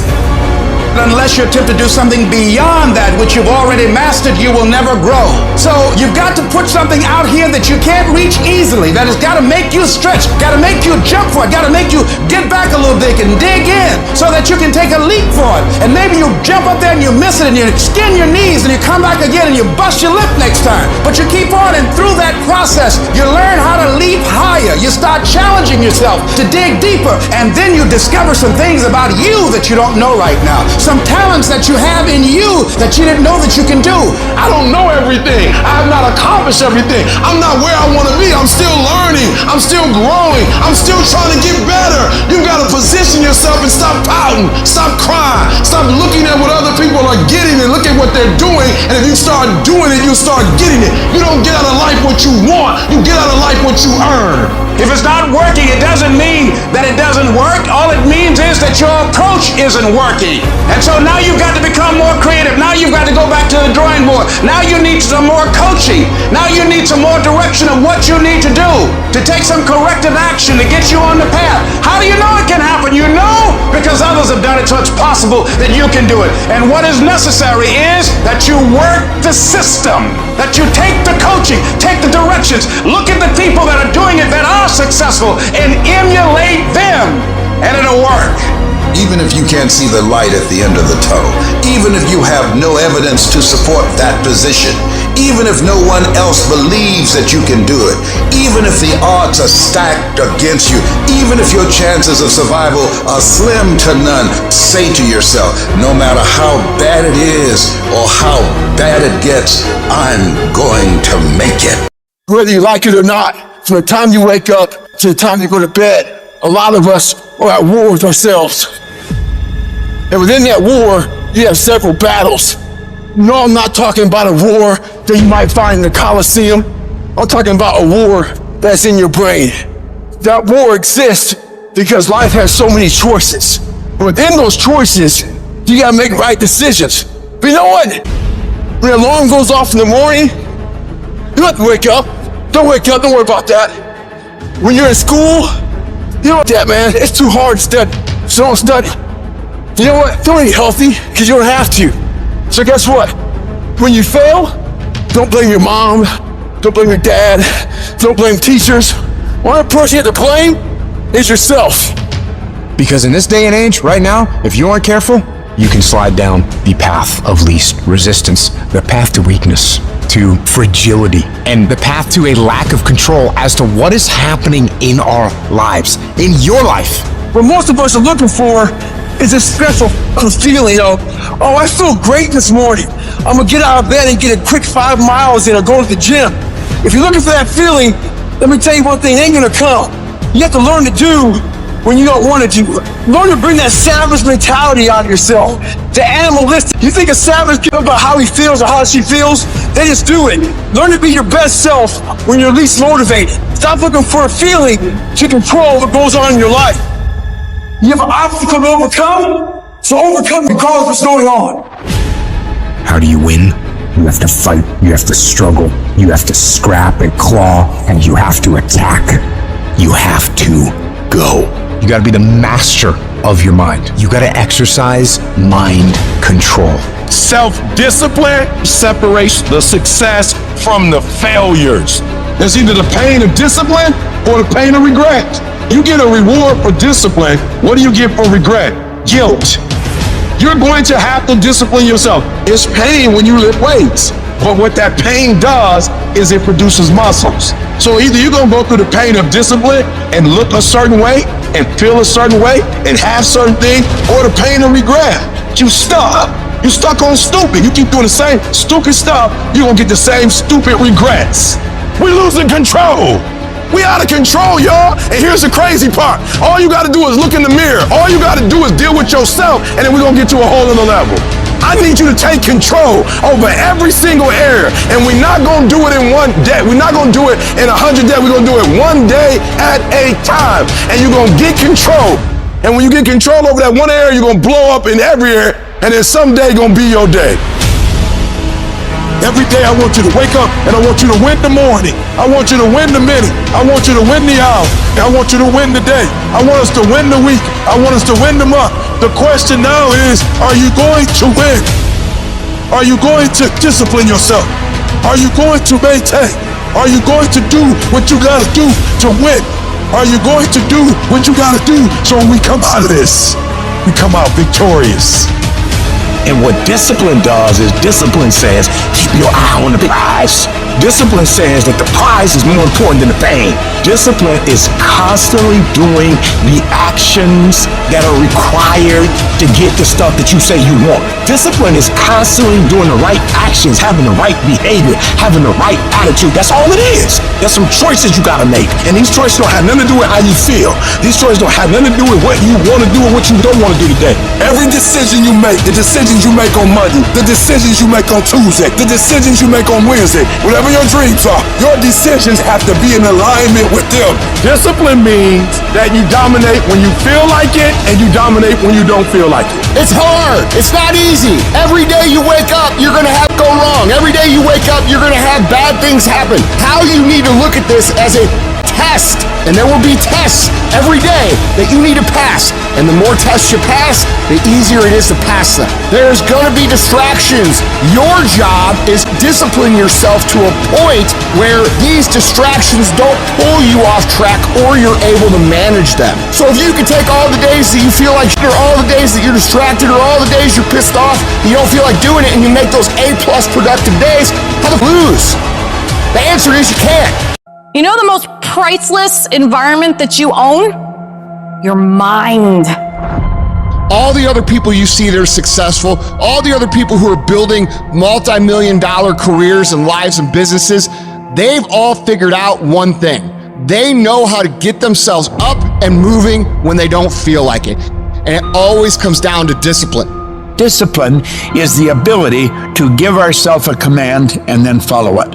Unless you attempt to do something beyond that which you've already mastered, you will never grow. So you've got to put something out here that you can't reach easily, that has got to make you stretch, got to make you jump for it, got to make you get back a little bit and dig in so that you can take a leap for it. And maybe you jump up there and you miss it and you skin your knees and you come back again and you bust your lip next time. But you keep on, and through that process, you learn how to leap higher. You start challenging yourself to dig deeper, and then you discover some things about you that you don't know right now. Some talents that you have in you that you didn't know that you can do. I don't know everything. I have not accomplished everything. I'm not where I want to be. I'm still learning. I'm still growing. I'm still trying to get better. You've got to position yourself and stop pouting. Stop crying. Stop looking at what other people are getting and look at what they're doing. And if you start doing it, you'll start getting it. You don't get out of life what you want. You get out of life what you earn. If it's not working, it doesn't mean that it doesn't work. All it means is that your approach isn't working. And so now you've got to become more creative. Now you've got to go back to the drawing board. Now you need some more coaching. Now you need some more direction of what you need to do to take some corrective action to get you on the path. How do you know it can happen? You know because others have done it, so it's possible that you can do it. And what is necessary is that you work the system, that you take the coaching, take the directions, look at the people that are doing it, that are successful, and emulate them, and it'll work. Even if you can't see the light at the end of the tunnel, even if you have no evidence to support that position, even if no one else believes that you can do it, even if the odds are stacked against you, even if your chances of survival are slim to none, say to yourself, no matter how bad it is or how bad it gets, I'm going to make it. Whether you like it or not, from the time you wake up to the time you go to bed, a lot of us are at war with ourselves. And within that war, you have several battles. No, I'm not talking about a war that you might find in the Coliseum. I'm talking about a war that's in your brain. That war exists because life has so many choices. Within those choices, you gotta make right decisions. But you know what? When the alarm goes off in the morning, you don't have to wake up. Don't wake up, don't worry about that. When you're in school, you know what, that man, it's too hard to study, so don't study. You know what, don't eat healthy, because you don't have to. So guess what? When you fail, don't blame your mom, don't blame your dad, don't blame teachers. One person you have to blame is yourself. Because in this day and age, right now, if you aren't careful, you can slide down the path of least resistance, the path to weakness, to fragility, and the path to a lack of control as to what is happening in our lives, in your life. What most of us are looking for is a special feeling of, oh, I feel great this morning. I'm gonna get out of bed and get a quick 5 miles in or go to the gym. If you're looking for that feeling, let me tell you one thing, it ain't gonna come. You have to learn to do when you don't want to do. Learn to bring that savage mentality out of yourself. The animalistic. You think a savage gives about how he feels or how she feels? They just do it. Learn to be your best self when you're least motivated. Stop looking for a feeling to control what goes on in your life. You have an obstacle to overcome, so overcome regardless of what's going on. How do you win? You have to fight, you have to struggle, you have to scrap and claw, and you have to attack. You have to go. You gotta be the master of your mind. You gotta exercise mind control. Self-discipline separates the success from the failures. It's either the pain of discipline or the pain of regret. You get a reward for discipline. What do you get for regret? Guilt. You're going to have to discipline yourself. It's pain when you lift weights. But what that pain does is it produces muscles. So either you're going to go through the pain of discipline and look a certain way and feel a certain way and have certain things, or the pain of regret. You stuck. You stuck on stupid. You keep doing the same stupid stuff, you're going to get the same stupid regrets. We're losing control. We out of control, y'all. And here's the crazy part. All you got to do is look in the mirror. All you got to do is deal with yourself, and then we're going to get to a whole other level. I need you to take control over every single area, and we're not going to do it in one day. We're not going to do it in 100 days. We're going to do it one day at a time, and you're going to get control. And when you get control over that one area, you're going to blow up in every area, and then someday going to be your day. Every day I want you to wake up and I want you to win the morning. I want you to win the minute. I want you to win the hour. And I want you to win the day. I want us to win the week. I want us to win the month. The question now is, are you going to win? Are you going to discipline yourself? Are you going to maintain? Are you going to do what you gotta do to win? Are you going to do what you gotta do so when we come out of this, we come out victorious? And what discipline does is discipline says, keep your eye on the prize. Discipline says that the prize is more important than the pain. Discipline is constantly doing the actions that are required to get the stuff that you say you want. Discipline is constantly doing the right actions, having the right behavior, having the right attitude. That's all it is. There's some choices you gotta make. And these choices don't have nothing to do with how you feel. These choices don't have nothing to do with what you wanna do or what you don't wanna do today. Every decision you make, the decisions you make on Monday, the decisions you make on Tuesday, the decisions you make on Wednesday, whatever your dreams are, your decisions have to be in alignment with them. Discipline means that you dominate when you feel like it and you dominate when you don't feel like it. It's hard. It's not easy. Every day you wake up, you're gonna have go wrong. Every day you wake up, you're gonna have bad things happen. How you need to look at this as a test, and there will be tests every day that you need to pass. And the more tests you pass, the easier it is to pass them. There's gonna be distractions. Your job is discipline yourself to a point where these distractions don't pull you off track or you're able to manage them. So if you can take all the days that you feel like shit, or all the days that you're distracted, or all the days you're pissed off, you don't feel like doing it, and you make those A+ productive days, how to lose? The answer is you can't. You know the most priceless environment that you own? Your mind. All the other people you see that are successful, all the other people who are building multi-million-dollar careers and lives and businesses, they've all figured out one thing. They know how to get themselves up and moving when they don't feel like it. And it always comes down to discipline. Discipline is the ability to give ourselves a command and then follow it.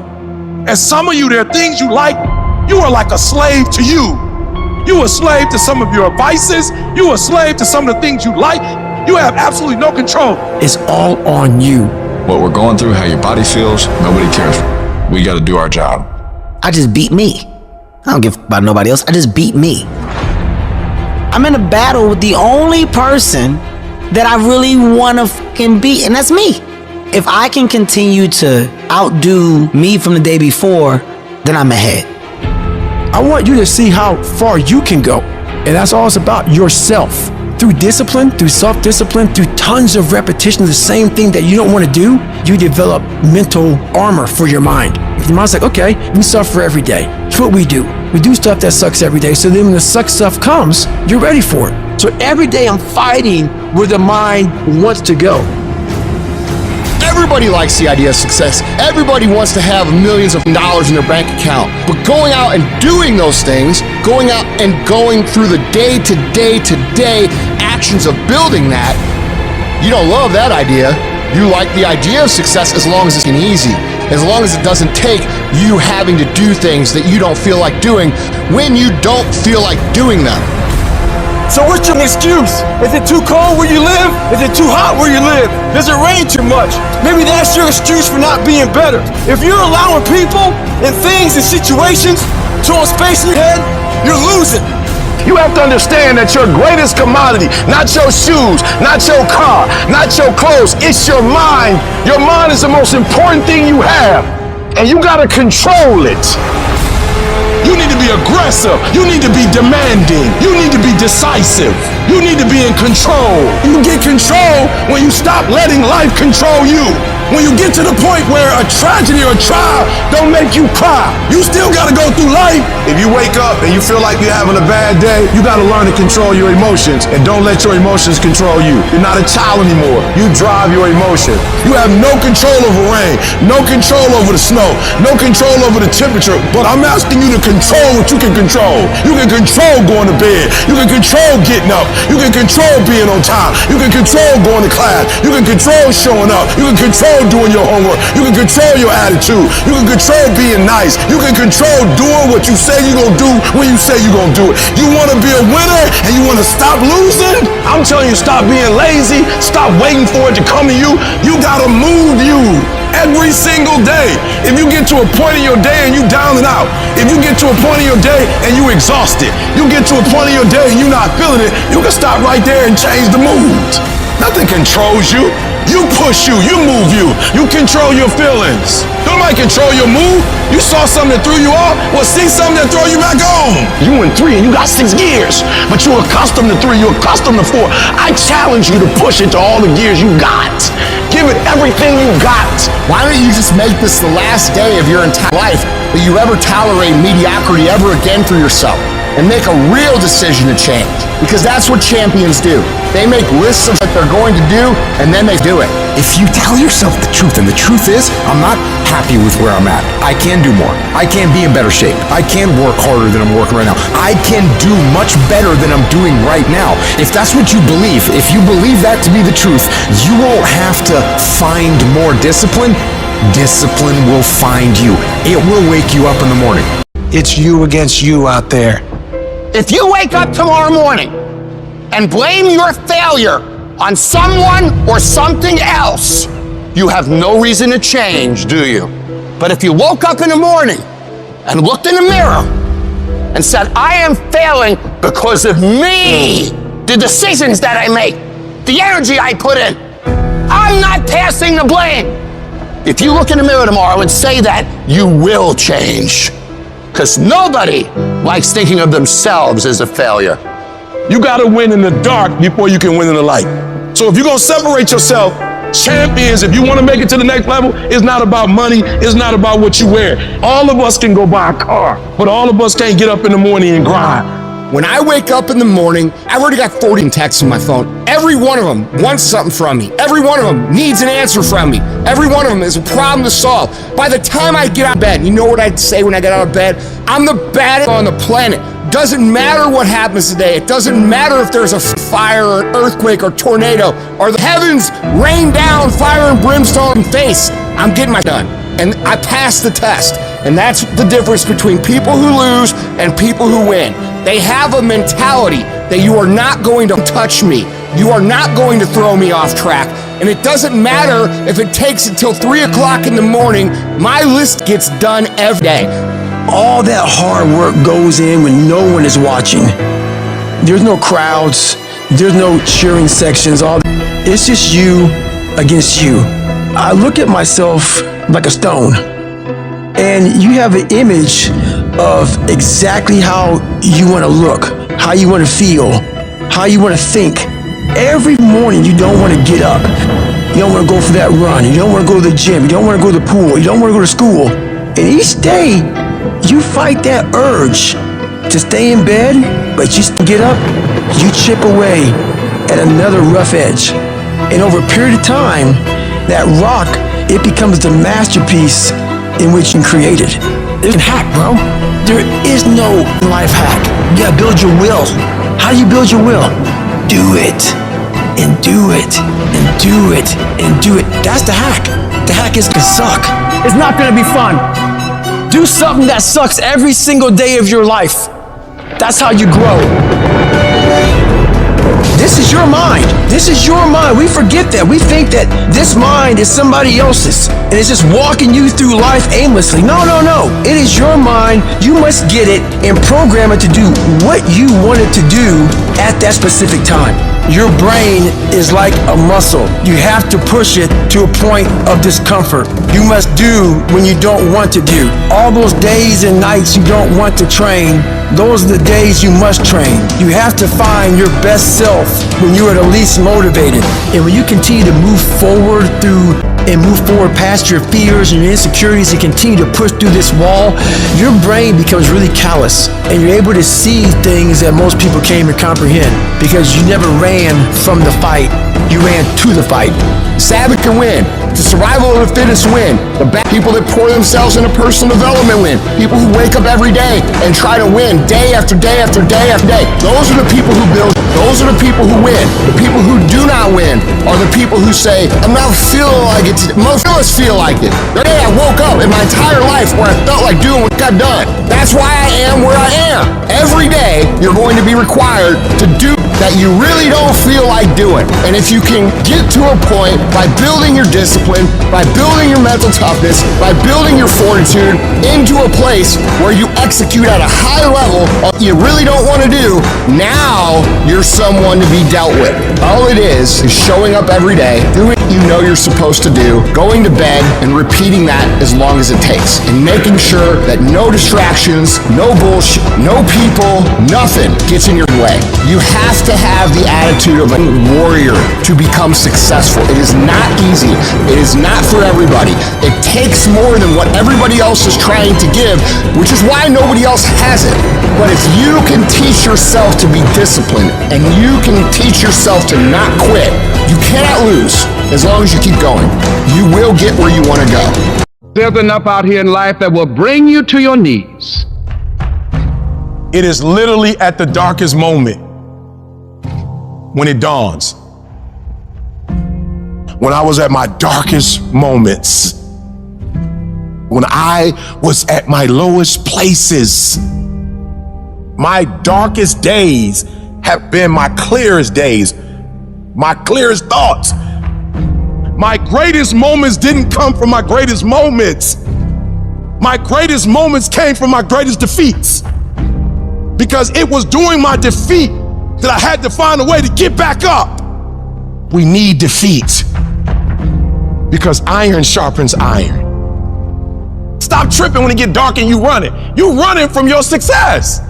And some of you, there are things you like, you are like a slave to you. You are a slave to some of your vices. You are a slave to some of the things you like. You have absolutely no control. It's all on you. What we're going through, how your body feels, nobody cares. We got to do our job. I just beat me. I don't give about nobody else. I just beat me. I'm in a battle with the only person that I really want to fucking beat, and that's me. If I can continue to outdo me from the day before, then I'm ahead. I want you to see how far you can go. And that's all it's about, yourself. Through discipline, through self-discipline, through tons of repetition of the same thing that you don't want to do, you develop mental armor for your mind. Your mind's like, okay, we suffer every day. It's what we do. We do stuff that sucks every day. So then when the suck stuff comes, you're ready for it. So every day I'm fighting where the mind wants to go. Everybody likes the idea of success. Everybody wants to have millions of dollars in their bank account. But going out and doing those things, going out and going through the day-to-day actions of building that, you don't love that idea. You like the idea of success as long as it's easy, as long as it doesn't take you having to do things that you don't feel like doing when you don't feel like doing them. So what's your excuse? Is it too cold where you live? Is it too hot where you live? Does it rain too much? Maybe that's your excuse for not being better. If you're allowing people and things and situations to space in your head, you're losing. You have to understand that your greatest commodity, not your shoes, not your car, not your clothes, it's your mind. Your mind is the most important thing you have, and you gotta control it. You need to be aggressive. You need to be demanding. You need to be decisive. You need to be in control. You get control when you stop letting life control you. When you get to the point where a tragedy or a trial don't make you cry, you still gotta go through life. If you wake up and you feel like you're having a bad day, you gotta learn to control your emotions and don't let your emotions control you. You're not a child anymore. You drive your emotions. You have no control over rain, no control over the snow, no control over the temperature, but I'm asking you to control what you can control. You can control going to bed. You can control getting up. You can control being on time. You can control going to class. You can control showing up. You can control control doing your homework. You can control your attitude. You can control being nice. You can control doing what you say you're going to do when you say you're going to do it. You want to be a winner and you want to stop losing? I'm telling you, stop being lazy. Stop waiting for it to come to you. You got to move you every single day. If you get to a point in your day and you down and out, if you get to a point in your day and you exhausted, you get to a point in your day and you're not feeling it, you can stop right there and change the mood. Nothing controls you. You push you, you move you, you control your feelings. Nobody control your mood. You saw something that threw you off, well, see something that throw you back on. You in 3 and you got 6 gears, but you're accustomed to 3, you're accustomed to 4. I challenge you to push it to all the gears you got. Give it everything you got. Why don't you just make this the last day of your entire life that you ever tolerate mediocrity ever again for yourself and make a real decision to change? Because that's what champions do. They make lists of what they're going to do, and then they do it. If you tell yourself the truth, and the truth is, I'm not happy with where I'm at. I can do more. I can be in better shape. I can work harder than I'm working right now. I can do much better than I'm doing right now. If that's what you believe, if you believe that to be the truth, you won't have to find more discipline. Discipline will find you. It will wake you up in the morning. It's you against you out there. If you wake up tomorrow morning and blame your failure on someone or something else, you have no reason to change, do you? But if you woke up in the morning and looked in the mirror and said, I am failing because of me, the decisions that I make, the energy I put in, I'm not passing the blame. If you look in the mirror tomorrow and say that, you will change. Because nobody likes thinking of themselves as a failure. You gotta win in the dark before you can win in the light. So if you're gonna separate yourself, champions, if you wanna make it to the next level, it's not about money, it's not about what you wear. All of us can go buy a car, but all of us can't get up in the morning and grind. When I wake up in the morning, I've already got 40 texts on my phone. Every one of them wants something from me. Every one of them needs an answer from me. Every one of them is a problem to solve. By the time I get out of bed, you know what I'd say when I get out of bed? I'm the baddest on the planet. Doesn't matter what happens today. It doesn't matter if there's a fire or an earthquake or tornado or the heavens rain down fire and brimstone in face. I'm getting my done. And I passed the test. And that's the difference between people who lose and people who win. They have a mentality that you are not going to touch me. You are not going to throw me off track. And it doesn't matter if it takes until 3 o'clock in the morning. My list gets done every day. All that hard work goes in when no one is watching. There's no crowds. There's no cheering sections. It's just you against you. I look at myself like a stone. And you have an image of exactly how you want to look, how you want to feel, how you want to think. Every morning you don't want to get up. You don't want to go for that run. You don't want to go to the gym. You don't want to go to the pool. You don't want to go to school. And each day you fight that urge to stay in bed, but you still get up, you chip away at another rough edge. And over a period of time, that rock, it becomes the masterpiece in which you created. There's a hack, bro. There is no life hack. You gotta build your will. How do you build your will? Do it, and do it, and do it, and do it. That's the hack. The hack is gonna suck. It's not gonna be fun. Do something that sucks every single day of your life. That's how you grow. This is your mind. This is your mind. We forget that. We think that this mind is somebody else's and it's just walking you through life aimlessly. No, no, no. It is your mind. You must get it and program it to do what you want it to do at that specific time. Your brain is like a muscle. You have to push it to a point of discomfort. You must do when you don't want to do. All those days and nights you don't want to train, those are the days you must train. You have to find your best self when you are the least motivated. And when you continue to move forward past your fears and your insecurities and continue to push through this wall, your brain becomes really callous and you're able to see things that most people can't even comprehend because you never ran from the fight, you ran to the fight. Savage can win. The survival of the fittest win. The people that pour themselves into personal development win. People who wake up every day and try to win day after day after day after day. Those are the people who build Those are the people who win. The people who do not win are the people who say, I'm not feeling like it today. Most of us feel like it. The day I woke up in my entire life where I felt like doing what I've done. That's why I am where I am. Every day, you're going to be required to do that you really don't feel like doing. And if you can get to a point by building your discipline, by building your mental toughness, by building your fortitude into a place where you execute at a high level of what you really don't want to do, now you're someone to be dealt with. All it is showing up every day, doing what you know you're supposed to do, going to bed, and repeating that as long as it takes. And making sure that no distractions, no bullshit, no people, nothing gets in your way. You have to have the attitude of a warrior to become successful. It is not easy. It is not for everybody. It takes more than what everybody else is trying to give, which is why nobody else has it. But if you can teach yourself to be disciplined and you can teach yourself to not quit, you cannot lose as long as you keep going. You will get where you want to go. There's enough out here in life that will bring you to your knees. It is literally at the darkest moment when it dawns. When I was at my darkest moments, when I was at my lowest places, my darkest days have been my clearest days, my clearest thoughts. My greatest moments didn't come from my greatest moments. My greatest moments came from my greatest defeats. Because it was during my defeat that I had to find a way to get back up. We need defeat. Because iron sharpens iron. Stop tripping when it get dark and you running. You running from your success.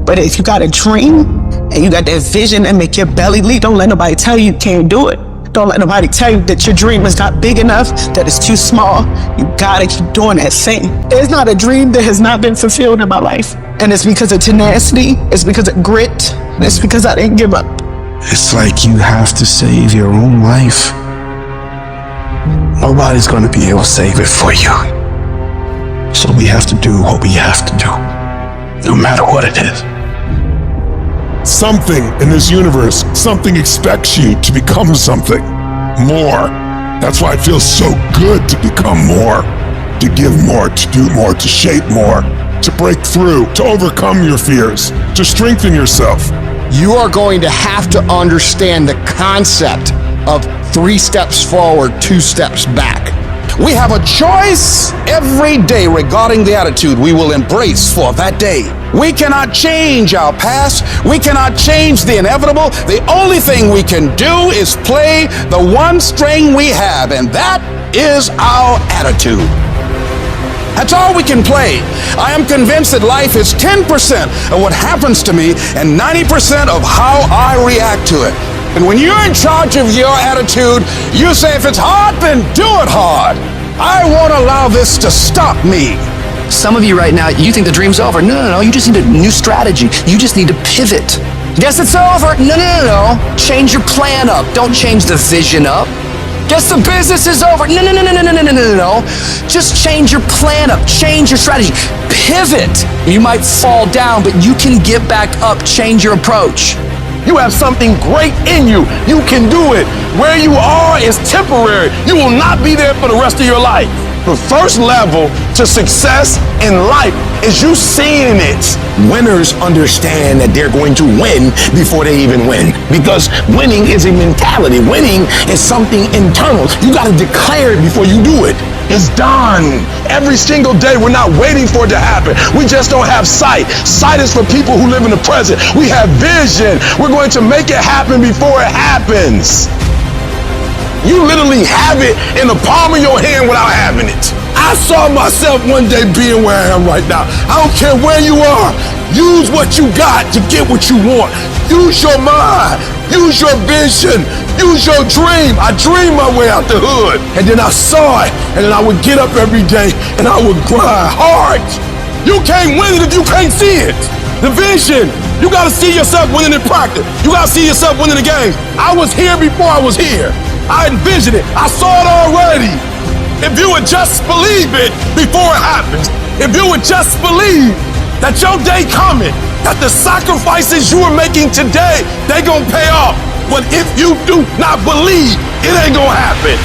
But if you got a dream and you got that vision that make your belly leap, don't let nobody tell you can't do it. Don't let nobody tell you that your dream is not big enough, that it's too small. You gotta keep doing that thing. There's not a dream that has not been fulfilled in my life. And it's because of tenacity, it's because of grit, and it's because I didn't give up. It's like you have to save your own life. Nobody's gonna be able to save it for you. So we have to do what we have to do, no matter what it is. Something in this universe, something expects you to become something more. That's why it feels so good to become more, to give more, to do more, to shape more, to break through, to overcome your fears, to strengthen yourself. You are going to have to understand the concept of 3 steps forward, 2 steps back. We have a choice every day regarding the attitude we will embrace for that day. We cannot change our past. We cannot change the inevitable. The only thing we can do is play the one string we have, and that is our attitude. That's all we can play. I am convinced that life is 10% of what happens to me and 90% of how I react to it. And when you're in charge of your attitude, you say, if it's hard, then do it hard. I won't allow this to stop me. Some of you right now, you think the dream's over. No, you just need a new strategy. You just need to pivot. Guess it's over. No. Change your plan up. Don't change the vision up. Guess the business is over. No. Just change your plan up. Change your strategy. Pivot. You might fall down, but you can get back up. Change your approach. You have something great in you. You can do it. Where you are is temporary. You will not be there for the rest of your life. The first level to success in life is you seeing it. Winners understand that they're going to win before they even win. Because winning is a mentality. Winning is something internal. You got to declare it before you do it. It's done. Every single day, we're not waiting for it to happen. We just don't have sight. Sight is for people who live in the present. We have vision. We're going to make it happen before it happens. You literally have it in the palm of your hand without having it. I saw myself one day being where I am right now. I don't care where you are. Use what you got to get what you want. Use your mind. Use your vision. Use your dream. I dreamed my way out the hood, and then I saw it, and then I would get up every day, and I would grind hard. You can't win it if you can't see it. The vision. You got to see yourself winning in practice. You got to see yourself winning the game. I was here before I was here. I envisioned it. I saw it already. If you would just believe it before it happens, if you would just believe that your day coming, that the sacrifices you are making today, they gonna pay off. But if you do not believe, it ain't gonna happen.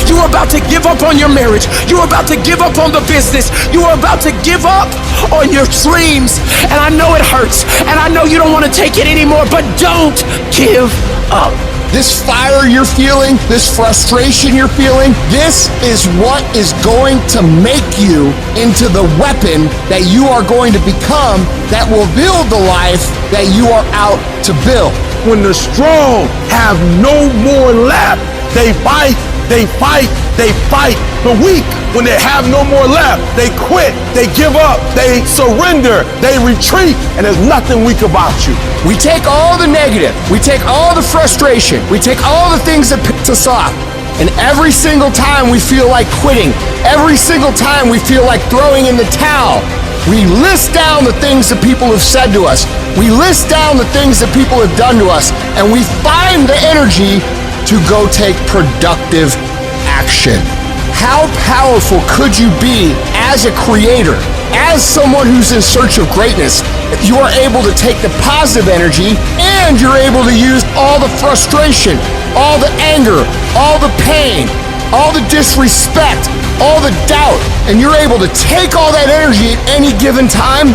You're about to give up on your marriage. You're about to give up on the business. You are about to give up on your dreams. And I know it hurts. And I know you don't want to take it anymore, but don't give up. This fire you're feeling, this frustration you're feeling, this is what is going to make you into the weapon that you are going to become that will build the life that you are out to build. When the strong have no more left, they fight, they fight, they fight. The weak, when they have no more left, they quit, they give up, they surrender, they retreat, and there's nothing weak about you. We take all the negative, we take all the frustration, we take all the things that piss us off, and every single time we feel like quitting, every single time we feel like throwing in the towel, we list down the things that people have said to us, we list down the things that people have done to us, and we find the energy to go take productive action. How powerful could you be as a creator, as someone who's in search of greatness, if you are able to take the positive energy and you're able to use all the frustration, all the anger, all the pain, all the disrespect, all the doubt, and you're able to take all that energy at any given time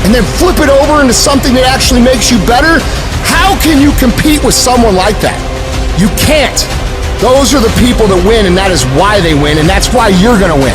and then flip it over into something that actually makes you better? How can you compete with someone like that? You can't. Those are the people that win, and that is why they win, and that's why you're gonna win.